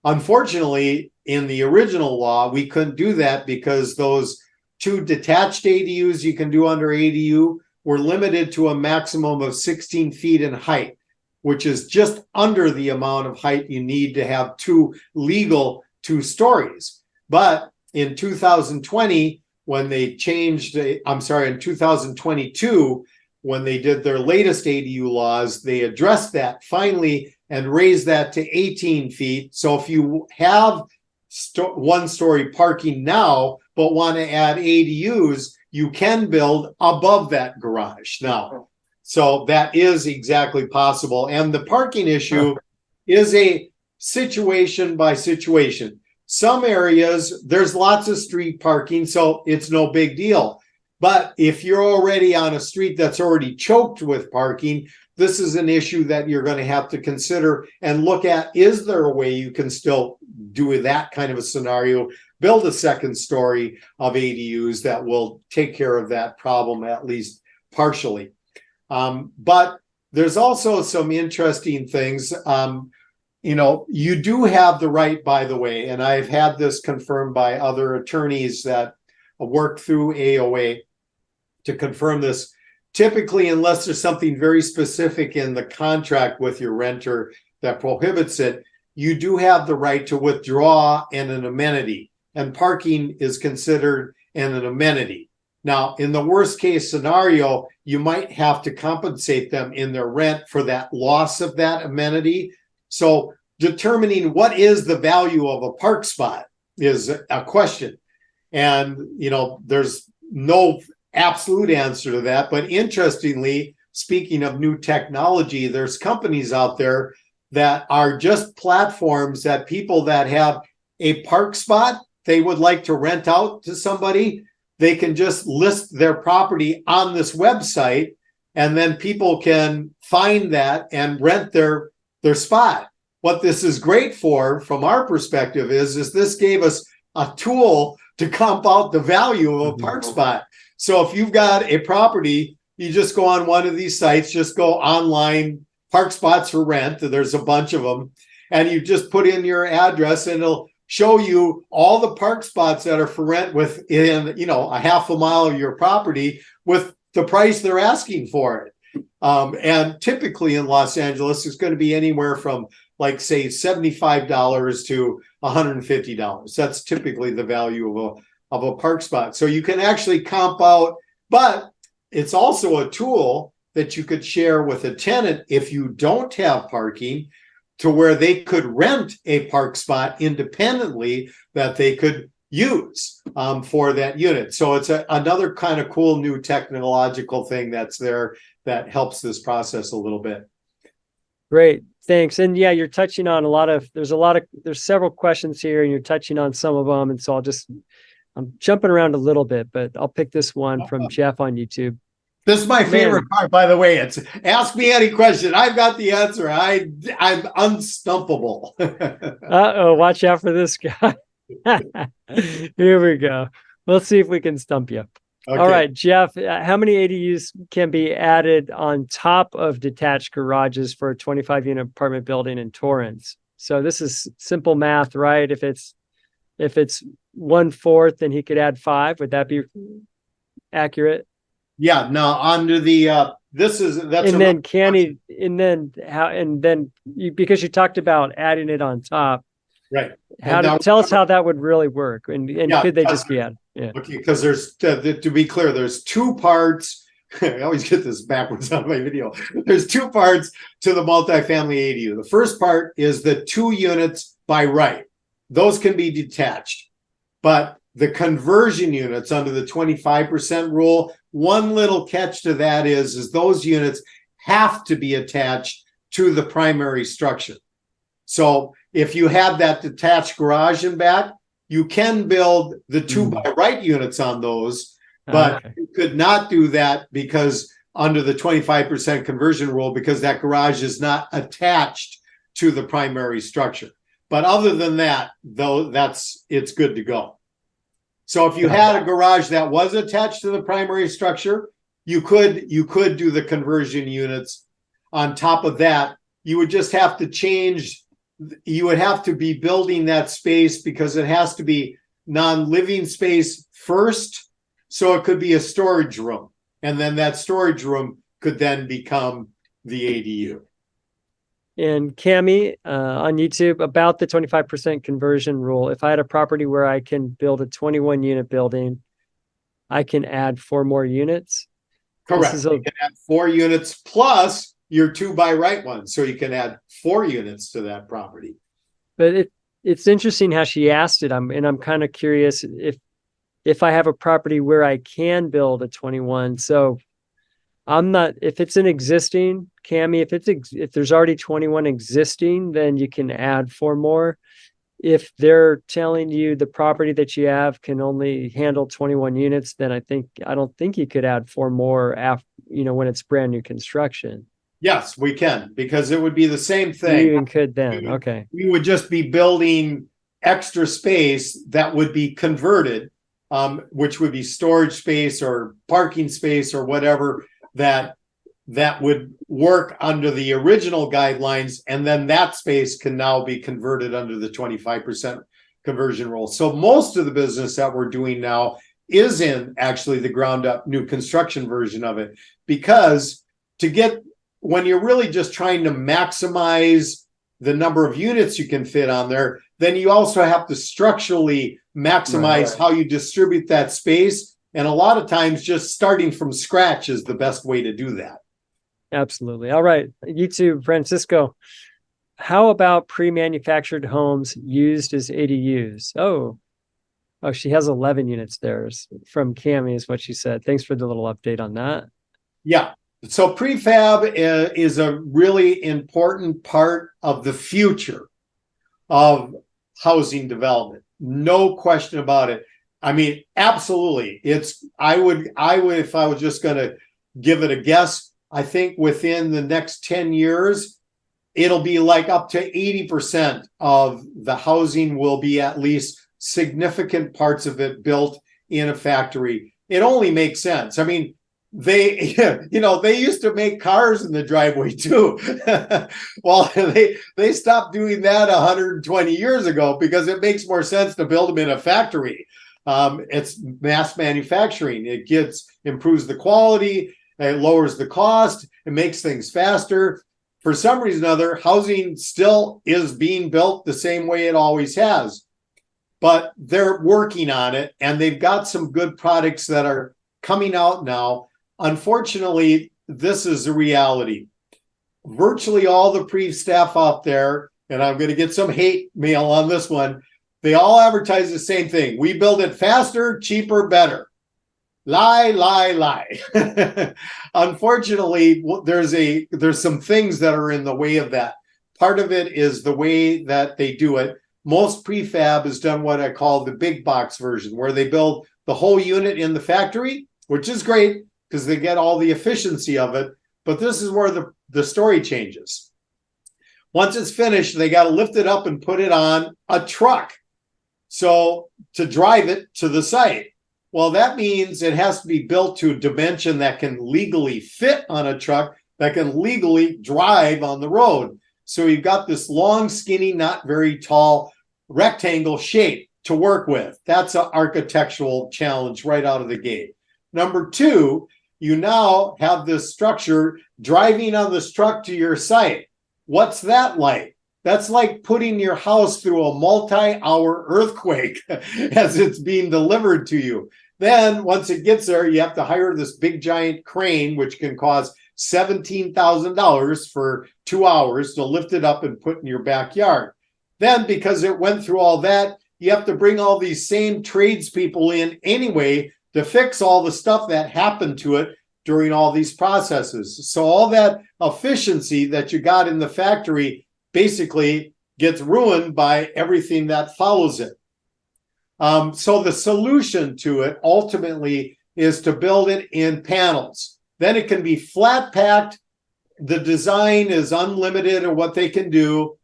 Unfortunately, in the original law, we couldn't do that, because those 2 detached ADUs you can do under ADU were limited to a maximum of 16 feet in height, which is just under the amount of height you need to have 2 legal 2 stories. But in 2020, when they changed, in 2022, when they did their latest ADU laws, they addressed that finally and raised that to 18 feet. So if you have 1-story parking now, but want to add ADUs, you can build above that garage now. So that is exactly possible. And the parking issue is a situation by situation. Some areas, there's lots of street parking, so it's no big deal. But if you're already on a street that's already choked with parking, this is an issue that you're going to have to consider and look at. Is there a way you can still do that kind of a scenario, build a second story of ADUs that will take care of that problem, at least partially? But there's also some interesting things. You do have the right, by the way, and I've had this confirmed by other attorneys that work through AOA to confirm this. Typically, unless there's something very specific in the contract with your renter that prohibits it, you do have the right to withdraw an amenity, and parking is considered an amenity. Now, in the worst case scenario, you might have to compensate them in their rent for that loss of that amenity. So determining what is the value of a park spot is a question. And, there's no absolute answer to that. But interestingly, speaking of new technology, there's companies out there that are just platforms that people that have a park spot they would like to rent out to somebody, they can just list their property on this website, and then people can find that and rent their spot. What this is great for, from our perspective, is this gave us a tool to comp out the value of a park spot. So if you've got a property, you just go on one of these sites, just go online, park spots for rent, there's a bunch of them, and you just put in your address and it'll show you all the park spots that are for rent within, a half a mile of your property with the price they're asking for it. And typically in Los Angeles, it's going to be anywhere from, like, say, $75 to $150. That's typically the value of a park spot. So you can actually comp out, but it's also a tool that you could share with a tenant if you don't have parking, to where they could rent a park spot independently that they could use for that unit. So it's another kind of cool new technological thing that's there that helps this process a little bit. Great, thanks. And yeah, you're touching on there's several questions here, and you're touching on some of them. And so I'm jumping around a little bit, but I'll pick this one from Jeff on YouTube. This is my favorite part, by the way. It's ask me any question. I've got the answer. I'm unstumpable. Uh-oh, watch out for this guy. Here we go. Let's see if we can stump you. Okay. All right, Jeff, how many ADUs can be added on top of detached garages for a 25-unit apartment building in Torrance? So this is simple math, right? If it's 1/4, then he could add 5. Would that be accurate? Yeah, no, under the because you talked about adding it on top. Right. Tell us how that would really work, and could they just be added? Yeah. Okay, because there's to be clear, there's two parts. I always get this backwards on my video. There's two parts to the multifamily ADU. The first part is the 2 units by right. Those can be detached, but the conversion units under the 25% rule, one little catch to that is those units have to be attached to the primary structure. So if you have that detached garage in back, you can build the 2 by right units on those, but you could not do that because under the 25% conversion rule, because that garage is not attached to the primary structure. But other than that, though, it's good to go. So if you had a garage that was attached to the primary structure, you could do the conversion units. On top of that, you would just have to change. You would have to be building that space because it has to be non-living space first. So it could be a storage room, and then that storage room could then become the ADU. And Cami on YouTube about the 25% conversion rule. If I had a property where I can build a 21-unit building, I can add 4 more units. Correct. You can add 4 units plus your 2 by right one, so you can add 4 units to that property. But it's interesting how she asked it. I'm kind of curious if I have a property where I can build a 21. So I'm not, if it's an existing, Cami, if there's already 21 existing, then you can add 4 more. If they're telling you the property that you have can only handle 21 units, then I don't think you could add 4 more after, when it's brand new construction. Yes, we can, because it would be the same You thing. even could then. We would- Okay. We would just be building extra space that would be converted, which would be storage space or parking space or whatever that would work under the original guidelines, and then that space can now be converted under the 25% conversion rule. So most of the business that we're doing now is in actually the ground up new construction version of it, because when you're really just trying to maximize the number of units you can fit on there, then you also have to structurally maximize how you distribute that space. And a lot of times just starting from scratch is the best way to do that. Absolutely. All right. You too, Francisco. How about pre-manufactured homes used as ADUs? Oh, she has 11 units there from Cami is what she said. Thanks for the little update on that. Yeah. So prefab is a really important part of the future of housing development. No question about it. I mean, absolutely. I would, if I was just going to give it a guess, I think within the next 10 years, it'll be like up to 80% of the housing will be at least significant parts of it built in a factory. It only makes sense. I mean, they used to make cars in the driveway too. Well, they stopped doing that 120 years ago because it makes more sense to build them in a factory. It's mass manufacturing. It improves the quality. It lowers the cost. It makes things faster. For some reason or other, housing still is being built the same way it always has. But they're working on it, and they've got some good products that are coming out now. Unfortunately, this is the reality. Virtually all the pre-staff out there, and I'm going to get some hate mail on this one, they all advertise the same thing. We build it faster, cheaper, better. Lie, lie, lie. Unfortunately, there's some things that are in the way of that. Part of it is the way that they do it. Most prefab is done what I call the big box version, where they build the whole unit in the factory, which is great because they get all the efficiency of it. But this is where the story changes. Once it's finished, they got to lift it up and put it on a truck. So to drive it to the site. Well, that means it has to be built to a dimension that can legally fit on a truck, that can legally drive on the road. So you've got this long, skinny, not very tall rectangle shape to work with. That's an architectural challenge right out of the gate. Number two, you now have this structure driving on this truck to your site. What's that like? That's like putting your house through a multi-hour earthquake as it's being delivered to you. Then once it gets there, you have to hire this big giant crane, which can cost $17,000 for 2 hours to lift it up and put in your backyard. Then because it went through all that, you have to bring all these same tradespeople in anyway to fix all the stuff that happened to it during all these processes. So all that efficiency that you got in the factory basically gets ruined by everything that follows it. So the solution to it ultimately is to build it in panels. Then it can be flat packed. The design is unlimited in what they can do.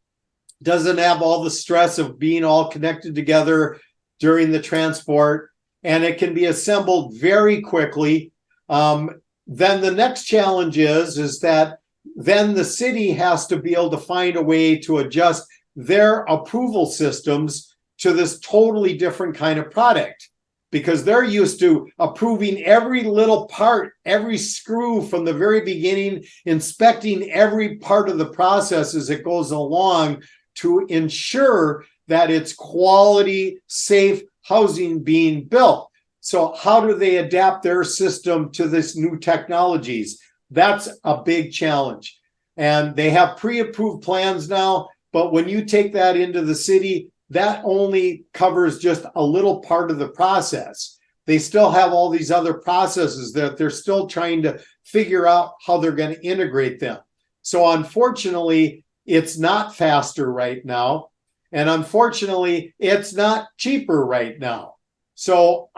Doesn't have all the stress of being all connected together during the transport. And it can be assembled very quickly. Then the next challenge is that then the city has to be able to find a way to adjust their approval systems to this totally different kind of product, because they're used to approving every little part, every screw from the very beginning, inspecting every part of the process as it goes along to ensure that it's quality, safe housing being built. So how do they adapt their system to this new technologies? That's a big challenge. And they have pre-approved plans now, but when you take that into the city, that only covers just a little part of the process. they still have all these other processes that they're still trying to figure out how they're going to integrate them. So unfortunately, it's not faster right now. And unfortunately, it's not cheaper right now. So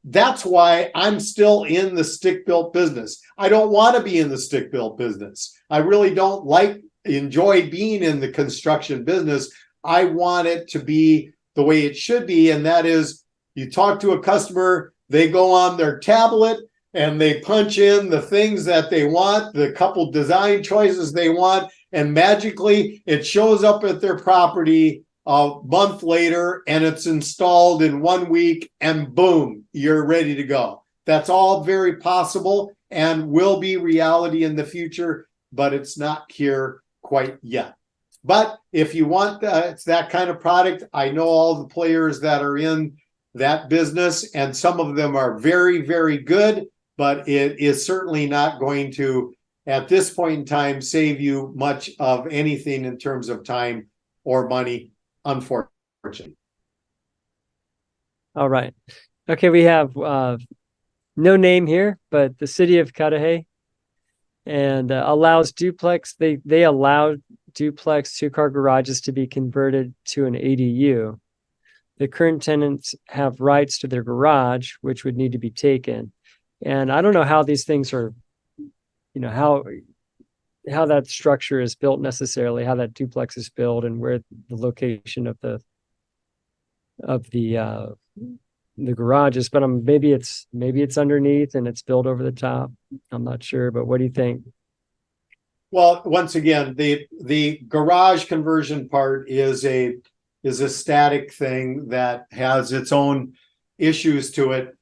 that's why I'm still in the stick-built business. I don't want to be in the stick-built business. I really don't enjoy being in the construction business. I want it to be the way it should be. And that is, you talk to a customer, they go on their tablet and they punch in the things that they want, the couple design choices they want, and magically it shows up at their property a month later and it's installed in 1 week and boom, you're ready to go. That's all very possible and will be reality in the future, but it's not here quite yet. But if you want that kind of product, I know all the players that are in that business, and some of them are very, very good, but it is certainly not going to, at this point in time, save you much of anything in terms of time or money, unfortunately. All right. Okay, we have no name here, but the city of Cudahy, and allows duplex. They allow duplex two-car garages to be converted to an ADU. The current tenants have rights to their garage, which would need to be taken. And I don't know how these things are, how that structure is built necessarily, how that duplex is built, and where the location of the garage is. But maybe it's underneath and it's built over the top. I'm not sure, but what do you think? Well, once again, the garage conversion part is a static thing that has its own issues to it.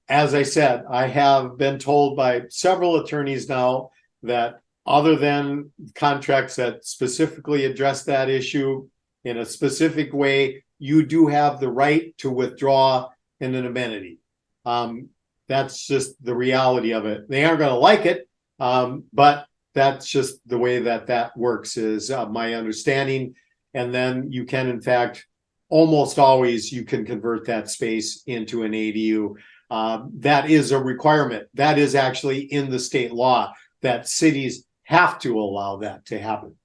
As I said, I have been told by several attorneys now that other than contracts that specifically address that issue in a specific way, you do have the right to withdraw in an amenity. That's just the reality of it. They aren't going to like it, but that's just the way that works, is my understanding. And then you can, in fact, almost always you can convert that space into an ADU. That is a requirement. That is actually in the state law, that cities have to allow that to happen.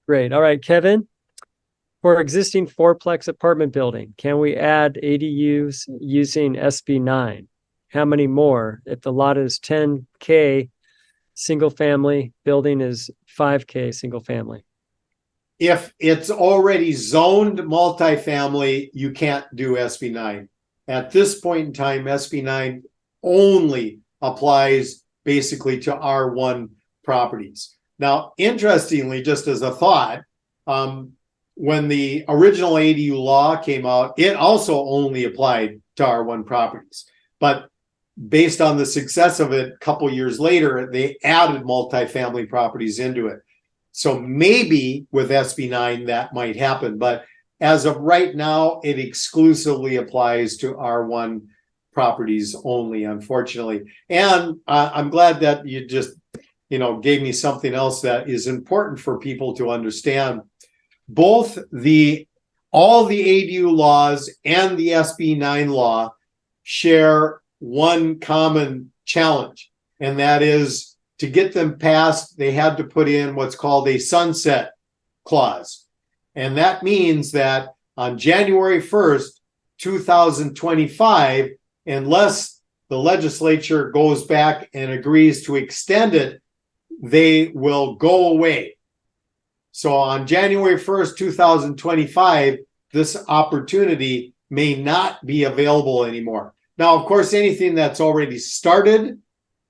Great. All right, Kevin. For existing fourplex apartment building, can we add ADUs using SB 9? How many more? If the lot is 10K single family, building is 5K single family. If it's already zoned multifamily, you can't do SB 9. At this point in time, SB 9 only applies basically to R1 properties. Now, interestingly, just as a thought, when the original ADU law came out, it also only applied to R1 properties. But based on the success of it, a couple years later, they added multifamily properties into it. So maybe with SB 9 that might happen, but as of right now, it exclusively applies to R1 properties only, unfortunately. And I'm glad that you just, gave me something else that is important for people to understand. Both all the ADU laws and the SB 9 law share one common challenge, and that is, to get them passed, they had to put in what's called a sunset clause. And that means that on January 1st, 2025, unless the legislature goes back and agrees to extend it, they will go away. So on January 1st, 2025, this opportunity may not be available anymore. Now, of course, anything that's already started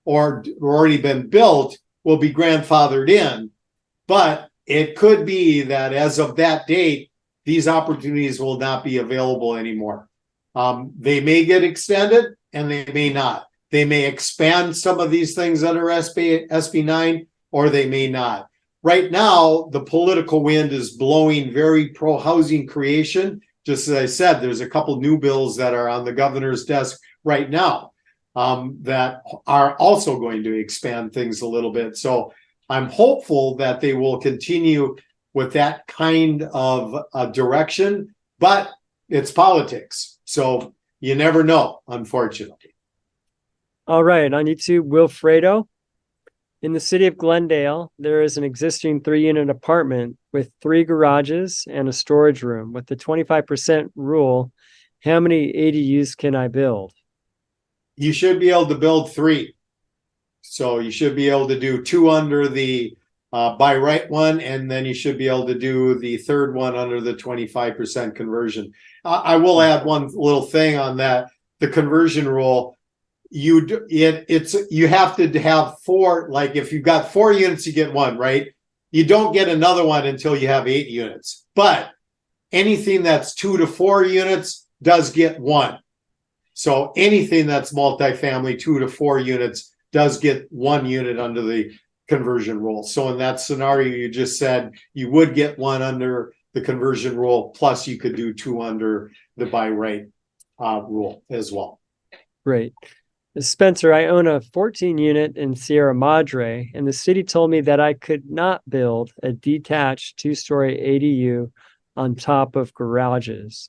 or already been built will be grandfathered in, but it could be that as of that date, these opportunities will not be available anymore. They may get extended and they may not. They may expand some of these things under SB 9, or they may not. Right now, the political wind is blowing very pro-housing creation. Just as I said, there's a couple new bills that are on the governor's desk right now that are also going to expand things a little bit. So I'm hopeful that they will continue with that kind of direction, but it's politics. So, you never know, unfortunately. All right, on YouTube, Wilfredo. In the city of Glendale, there is an existing 3-unit apartment with 3 garages and a storage room. With the 25% rule, how many ADUs can I build? You should be able to build 3. So you should be able to do 2 under the by right one, and then you should be able to do the third one under the 25% conversion. I will add one little thing on that. The conversion rule, you have to have 4, like if you've got 4 units, you get 1, right? You don't get another one until you have 8 units. But anything that's 2 to 4 units does get 1. So anything that's multifamily, 2 to 4 units, does get 1 unit under the conversion rule. So in that scenario you just said, you would get 1 under the conversion rule, plus you could do 2 under the by right rule as well. Great. Spencer, I own a 14-unit in Sierra Madre, and the city told me that I could not build a detached 2-story ADU on top of garages.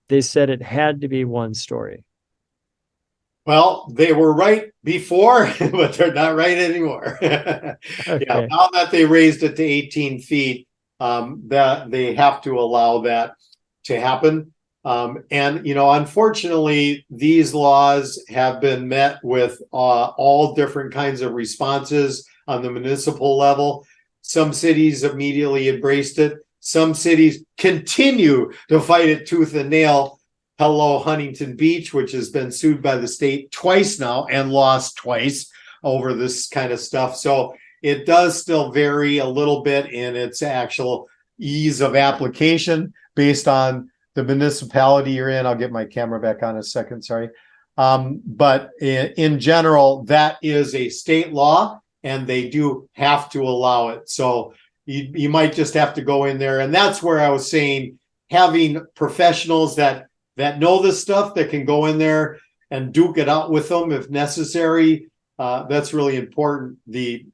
They said it had to be 1-story. Well, they were right before, but they're not right anymore. Okay. Yeah, now that they raised it to 18 feet, that they have to allow that to happen. And, unfortunately, these laws have been met with all different kinds of responses on the municipal level. Some cities immediately embraced it. Some cities continue to fight it tooth and nail. Hello, Huntington Beach, which has been sued by the state twice now and lost twice over this kind of stuff. So it does still vary a little bit in its actual ease of application based on the municipality you're in. I'll get my camera back on a second, sorry. But in general, that is a state law and they do have to allow it. So you might just have to go in there. And that's where I was saying, having professionals that know this stuff, that can go in there and duke it out with them if necessary. That's really important. The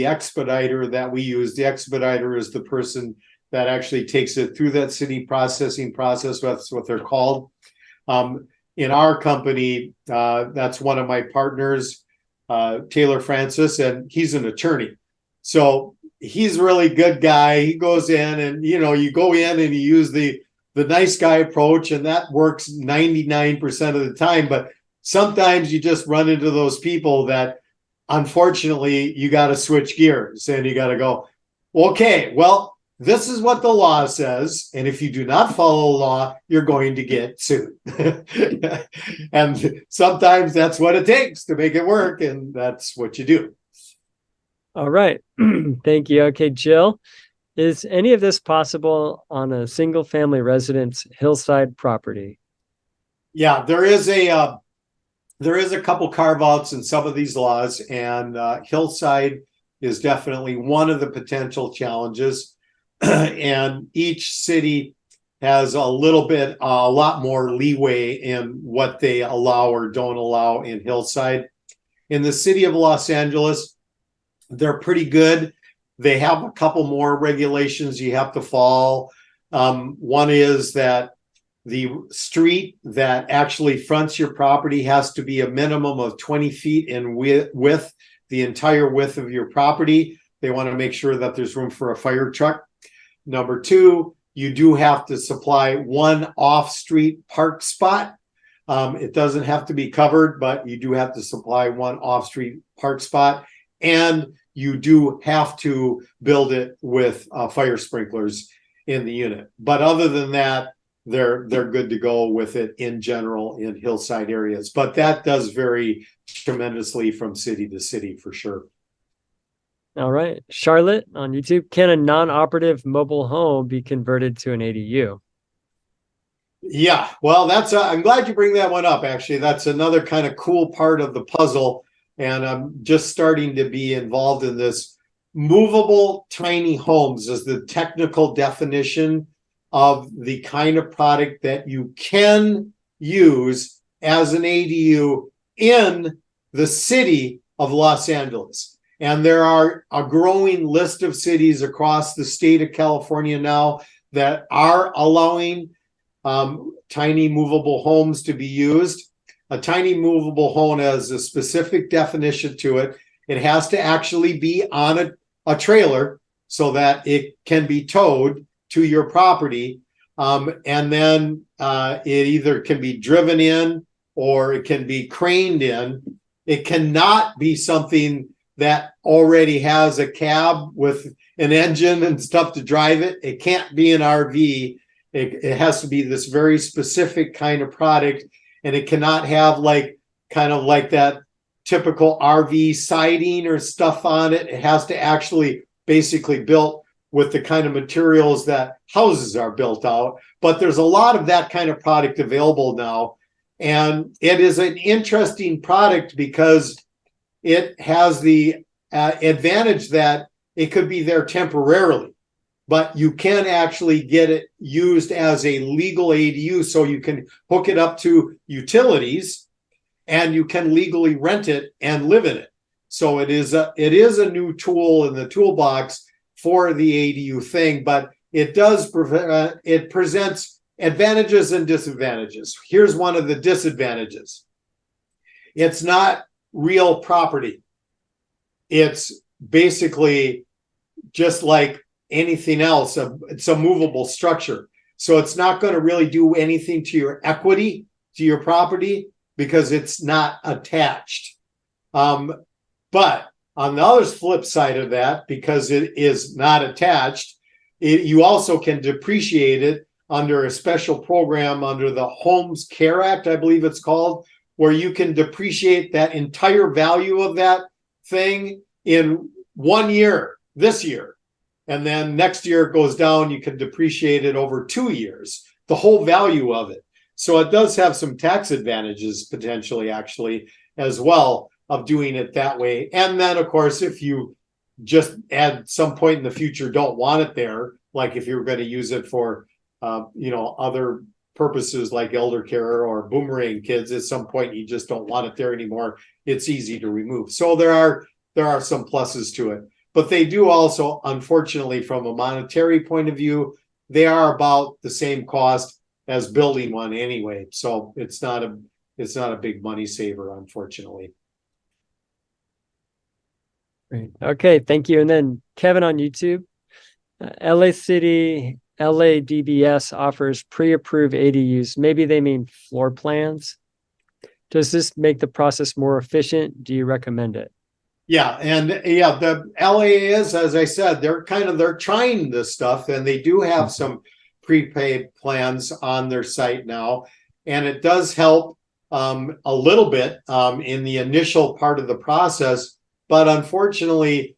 expediter that we use, the expediter is the person that actually takes it through that city processing process. That's what they're called. In our company, that's one of my partners, Taylor Francis, and he's an attorney. So he's a really good guy. He goes in and, you go in and you use the nice guy approach, and that works 99% of the time. But sometimes you just run into those people that, unfortunately, you got to switch gears and you got to go, okay, well, this is what the law says. And if you do not follow the law, you're going to get sued. And sometimes that's what it takes to make it work. And that's what you do. All right. Thank you. Okay, Jill. Is any of this possible on a single family residence hillside property? Yeah, there is a couple carve outs in some of these laws, and hillside is definitely one of the potential challenges. And each city has a lot more leeway in what they allow or don't allow in hillside. In the city of Los Angeles, they're pretty good. They have a couple more regulations you have to follow. One is that the street that actually fronts your property has to be a minimum of 20 feet in width, the entire width of your property. They want to make sure that there's room for a fire truck. Number 2, you do have to supply 1 off-street park spot. It doesn't have to be covered, but you do have to supply 1 off-street park spot. And you do have to build it with fire sprinklers in the unit. But other than that, they're good to go with it in general in hillside areas. But that does vary tremendously from city to city for sure. All right. Charlotte on YouTube. Can a non-operative mobile home be converted to an ADU? Yeah, well, I'm glad you bring that one up, actually. That's another kind of cool part of the puzzle. And I'm just starting to be involved in this. Movable tiny homes is the technical definition of the kind of product that you can use as an ADU in the city of Los Angeles. And there are a growing list of cities across the state of California now that are allowing tiny movable homes to be used. A tiny movable home has a specific definition to it. It has to actually be on a trailer so that it can be towed to your property. And then it either can be driven in or it can be craned in. It cannot be something that already has a cab with an engine and stuff to drive it. It can't be an RV. It has to be this very specific kind of product, and it cannot have kind of like that typical RV siding or stuff on it. It has to actually basically built with the kind of materials that houses are built out. But there's a lot of that kind of product available now. And it is an interesting product because it has the advantage that it could be there temporarily, but you can actually get it used as a legal ADU. So you can hook it up to utilities and you can legally rent it and live in it. So it is a new tool in the toolbox for the ADU thing, but it presents advantages and disadvantages. Here's one of the disadvantages. It's not real property. It's basically just like anything else. It's a movable structure. So it's not going to really do anything to your equity, to your property, because it's not attached. But on the other flip side of that, because it is not attached, you also can depreciate it under a special program under the Homes Care Act, I believe it's called, where you can depreciate that entire value of that thing in 1 year, this year. And then next year it goes down, you can depreciate it over 2 years, the whole value of it. So it does have some tax advantages potentially, actually, as well, of doing it that way. And then, of course, if you just at some point in the future don't want it there, like if you're going to use it for, other purposes like elder care or boomerang kids, at some point you just don't want it there anymore. It's easy to remove. So there are some pluses to it, but they do also, unfortunately, from a monetary point of view, they are about the same cost as building one anyway. So it's not a big money saver, unfortunately. Great. Okay, thank you. And then Kevin on YouTube, LA City LADBS offers pre-approved ADUs. Maybe they mean floor plans. Does this make the process more efficient? Do you recommend it? Yeah, and yeah, the LA is, as I said, they're trying this stuff, and they do have some prepaid plans on their site now, and it does help a little bit in the initial part of the process, but unfortunately,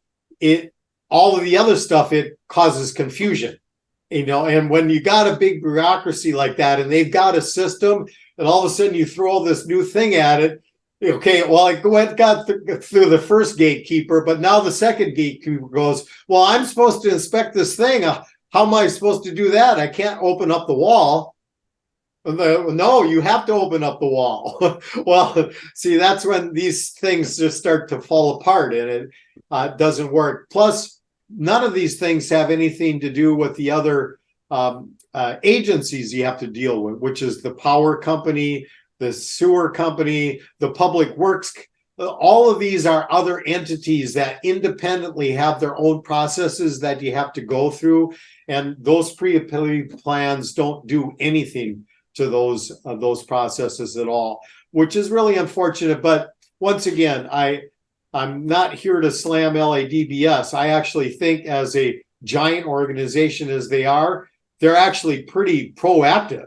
all of the other stuff, it causes confusion. And when you got a big bureaucracy like that and they've got a system and all of a sudden you throw this new thing at it, okay, well, it got through the first gatekeeper, but now the second gatekeeper goes, well, I'm supposed to inspect this thing. How am I supposed to do that? I can't open up the wall. No, you have to open up the wall. Well, see, that's when these things just start to fall apart and it doesn't work. Plus, none of these things have anything to do with the other agencies you have to deal with, which is the power company, the sewer company, the public works. All of these are other entities that independently have their own processes that you have to go through. And those pre-approved plans don't do anything to those processes at all, which is really unfortunate. But once again, I'm not here to slam LADBS. I actually think as a giant organization as they are, they're actually pretty proactive.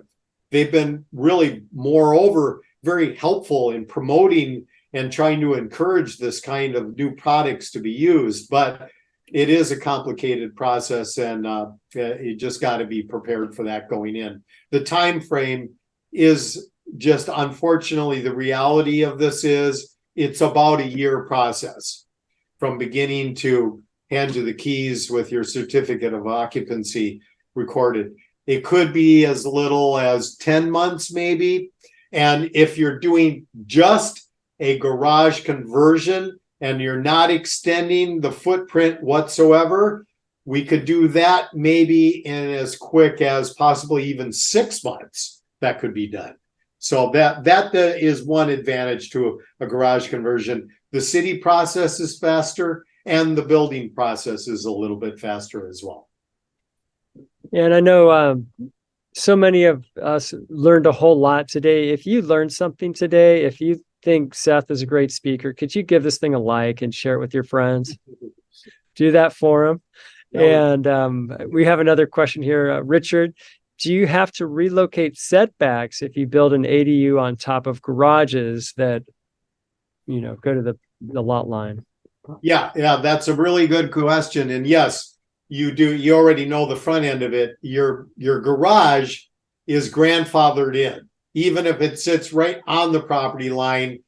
They've been really, moreover, very helpful in promoting and trying to encourage this kind of new products to be used. But it is a complicated process, and you just got to be prepared for that going in. The time frame is just, unfortunately, the reality of this is it's about a year process from beginning to hand you the keys with your certificate of occupancy recorded. It could be as little as 10 months, maybe. And if you're doing just a garage conversion and you're not extending the footprint whatsoever, we could do that maybe in as quick as possibly even 6 months. That could be done. So that is one advantage to a garage conversion. The city process is faster, and the building process is a little bit faster as well. And I know so many of us learned a whole lot today. If you learned something today, if you think Seth is a great speaker, could you give this thing a like and share it with your friends? Do that for him. And we have another question here. Richard, do you have to relocate setbacks if you build an ADU on top of garages that, go to the lot line? Yeah, that's a really good question. And yes, you already know the front end of it. Your garage is grandfathered in, even if it sits right on the property line.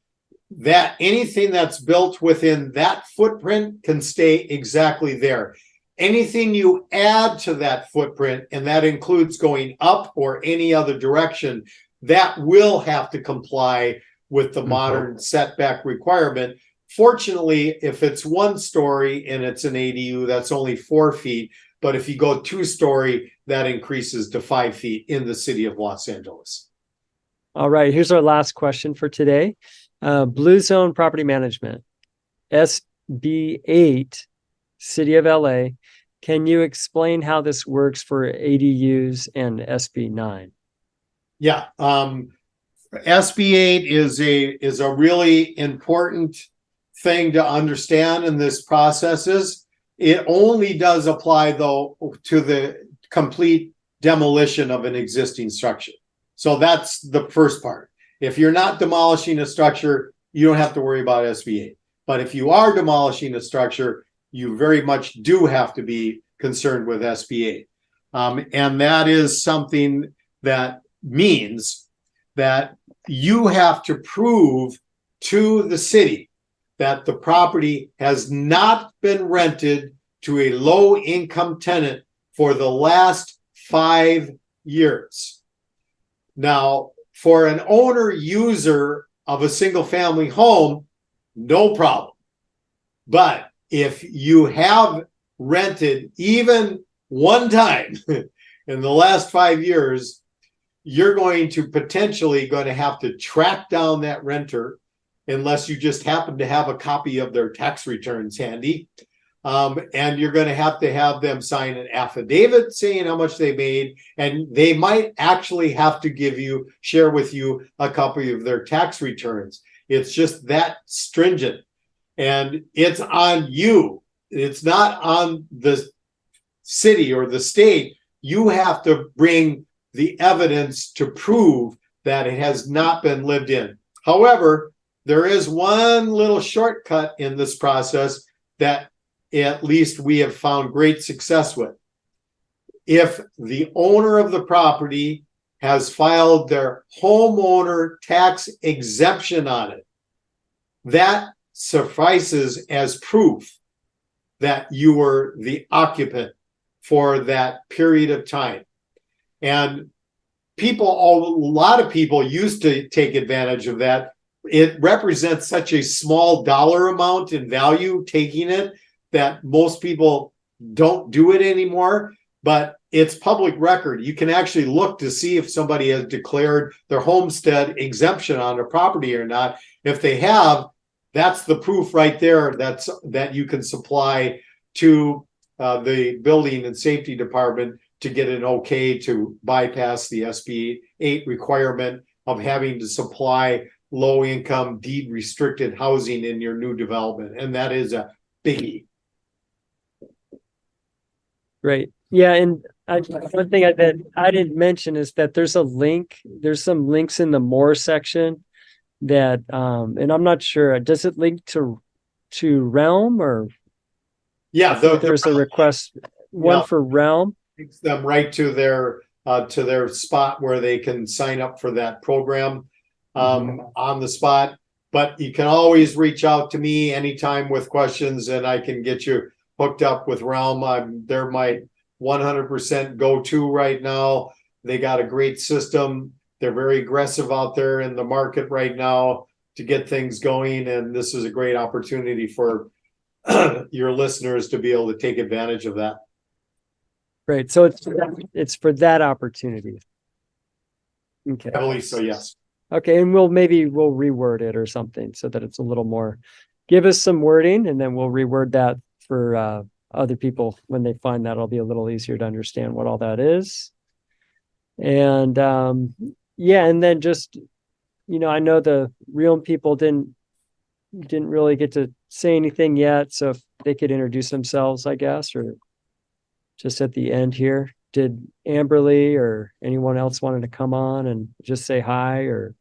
That anything that's built within that footprint can stay exactly there. Anything you add to that footprint, and that includes going up or any other direction, that will have to comply with the modern setback requirement. Fortunately, if it's 1 story and it's an ADU, that's only 4 feet. But if you go 2-story, that increases to 5 feet in the city of Los Angeles. All right, here's our last question for today. Blue Zone Property Management, SB 8, City of LA. Can you explain how this works for ADUs and SB 9? Yeah, SB 8 is a really important thing to understand in this processes. It only does apply, though, to the complete demolition of an existing structure. So that's the first part. If you're not demolishing a structure, you don't have to worry about SB 8. But if you are demolishing a structure, you very much do have to be concerned with SB 8. And that is something that means that you have to prove to the city that the property has not been rented to a low-income tenant for the last 5 years. Now, for an owner user of a single-family home, no problem. But if you have rented even one time in the last 5 years, you're going to have to track down that renter, unless you just happen to have a copy of their tax returns handy. And you're going to have them sign an affidavit saying how much they made, and they might actually have to share with you a copy of their tax returns. It's just that stringent, and it's on you. It's not on the city or the state. You have to bring the evidence to prove that it has not been lived in. However, there is one little shortcut in this process that at least we have found great success with. If the owner of the property has filed their homeowner tax exemption on it, that suffices as proof that you were the occupant for that period of time. And a lot of people used to take advantage of that. It represents such a small dollar amount in value, taking it, that most people don't do it anymore. But it's public record. You can actually look to see if somebody has declared their homestead exemption on a property or not. If they have, that's the proof right there that you can supply to the building and safety department to get an okay to bypass the SB 8 requirement of having to supply low-income, deed-restricted housing in your new development. And that is a biggie. Great. Yeah, and one thing that I didn't mention is that there's a link. There's some links in the more section that, and I'm not sure. Does it link to Realm or? Yeah, there's a request one for Realm. Takes them right to their spot where they can sign up for that program on the spot. But you can always reach out to me anytime with questions, and I can get you hooked up with Realm. They're my 100% go-to right now. They got a great system. They're very aggressive out there in the market right now to get things going, and this is a great opportunity for your listeners to be able to take advantage of that. Great. So it's for that opportunity. Okay. I believe so, yes. Okay, and we'll reword it or something so that it's a little more. Give us some wording, and then we'll reword that for other people when they find that. It'll be a little easier to understand what all that is. And yeah, and then just I know the real people didn't really get to say anything yet, so if they could introduce themselves, I guess, or just at the end here. Did Amberly or anyone else wanted to come on and just say hi or?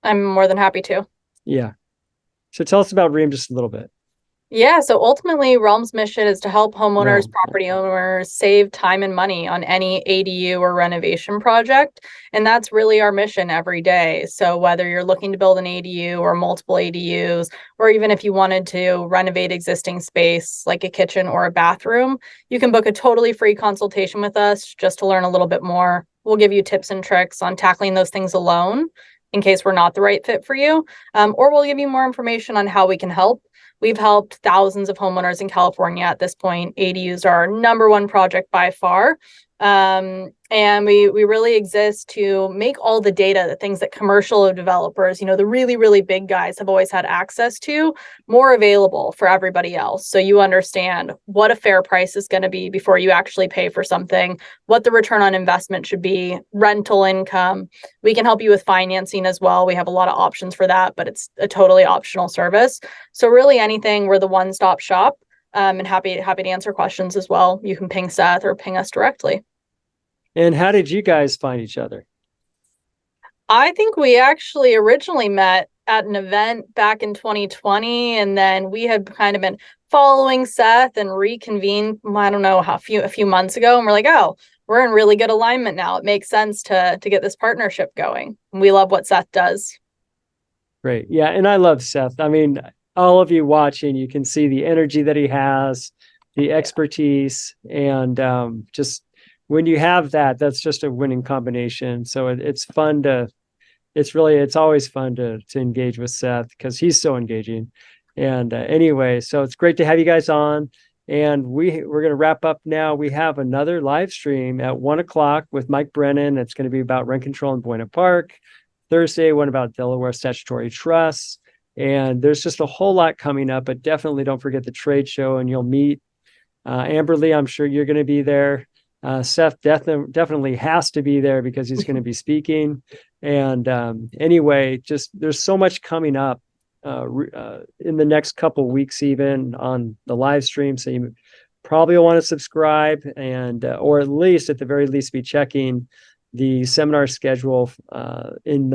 I'm more than happy to. Yeah. So tell us about Ream just a little bit. Yeah, so ultimately, Realm's mission is to help homeowners, Realm. property owners save time and money on any ADU or renovation project. And that's really our mission every day. So whether you're looking to build an ADU or multiple ADUs, or even if you wanted to renovate existing space like a kitchen or a bathroom, you can book a totally free consultation with us just to learn a little bit more. We'll give you tips and tricks on tackling those things alone in case we're not the right fit for you, or we'll give you more information on how we can help. We've helped thousands of homeowners in California at this point. ADUs are our number one project by far. And we really exist to make all the data, the things that commercial developers, the really, really big guys have always had access to, more available for everybody else. So you understand what a fair price is going to be before you actually pay for something, what the return on investment should be, rental income. We can help you with financing as well. We have a lot of options for that, but it's a totally optional service. So really anything, we're the one-stop shop. And happy to answer questions as well. You can ping Seth or ping us directly. And how did you guys find each other? I think we actually originally met at an event back in 2020, and then we had kind of been following Seth and reconvened, I don't know, a few months ago, and we're like, oh, we're in really good alignment now. It makes sense to get this partnership going. We love what Seth does. Great. Yeah, and I love Seth. I mean, all of you watching, you can see the energy that he has, the expertise, and just when you have that, that's just a winning combination. So it's fun to, it's always fun to engage with Seth because he's so engaging. And anyway, so it's great to have you guys on. And we're going to wrap up now. We have another live stream at 1:00 with Mike Brennan. It's going to be about rent control in Buena Park. Thursday, one about Delaware statutory trusts. And there's just a whole lot coming up, but definitely don't forget the trade show and you'll meet Amberly. I'm sure you're going to be there. Seth definitely has to be there because he's going to be speaking. And anyway, just there's so much coming up in the next couple weeks, even on the live stream. So you probably want to subscribe and or at least at the very least be checking the seminar schedule in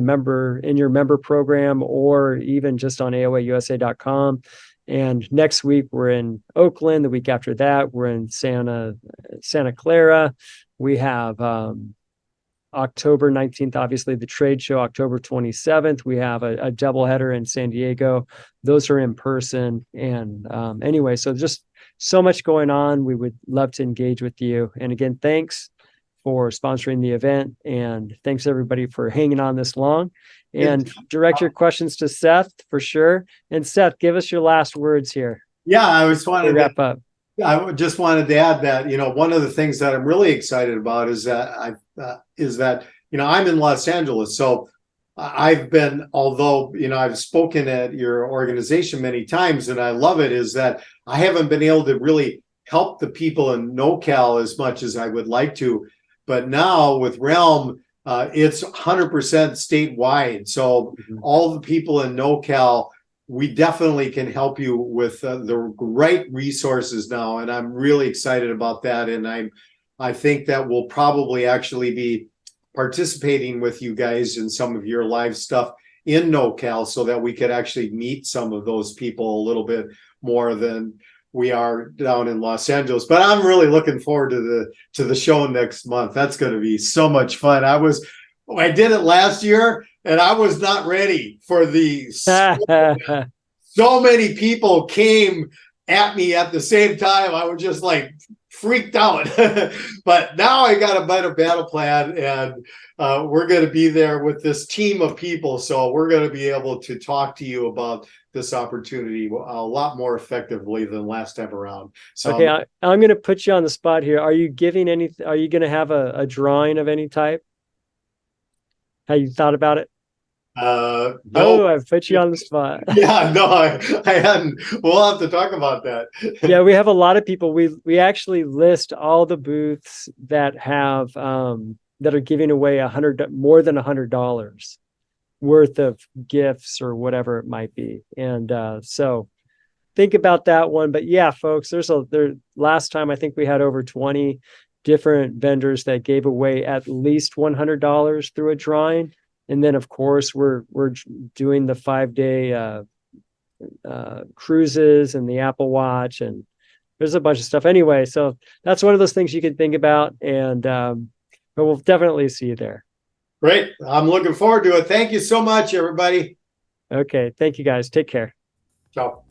your member program or even just on AOAUSA.com. And next week we're in Oakland. The week after that we're in Santa Clara. We have October 19th, obviously the trade show. October 27th we have a doubleheader in San Diego. Those are in person. And anyway, so just so much going on. We would love to engage with you. And again, thanks for sponsoring the event. And thanks everybody for hanging on this long. And direct your questions to Seth for sure. And Seth, give us your last words here. Yeah, I just wanted to wrap up. I just wanted to add that, one of the things that I'm really excited about is that I'm in Los Angeles. So I've been, although, I've spoken at your organization many times and I love it, is that I haven't been able to really help the people in NoCal as much as I would like to. But now with Realm, it's 100% statewide. So all the people in NoCal, we definitely can help you with the right resources now. And I'm really excited about that. And I think that we'll probably actually be participating with you guys in some of your live stuff in NoCal so that we could actually meet some of those people a little bit more than we are down in Los Angeles. But I'm really looking forward to the show next month. That's going to be so much fun. I did it last year and I was not ready for the so many people came at me at the same time. I was just like freaked out. But now I got a better battle plan, and we're going to be there with this team of people. So we're going to be able to talk to you about this opportunity a lot more effectively than last time around. So Okay, I'm going to put you on the spot here. Are you giving any? Are you going to have a drawing of any type? Have you thought about it? no. Oh, I've put you on the spot. Yeah, no, I hadn't. We'll have to talk about that. Yeah, we have a lot of people. We actually list all the booths that have that are giving away more than $100 worth of gifts or whatever it might be. And so think about that one. But yeah, folks, last time I think we had over 20 different vendors that gave away at least $100 through a drawing. And then of course we're doing the 5-day cruises and the Apple Watch, and there's a bunch of stuff anyway. So that's one of those things you can think about, and but we'll definitely see you there. Great. I'm looking forward to it. Thank you so much, everybody. Okay. Thank you guys. Take care. Ciao.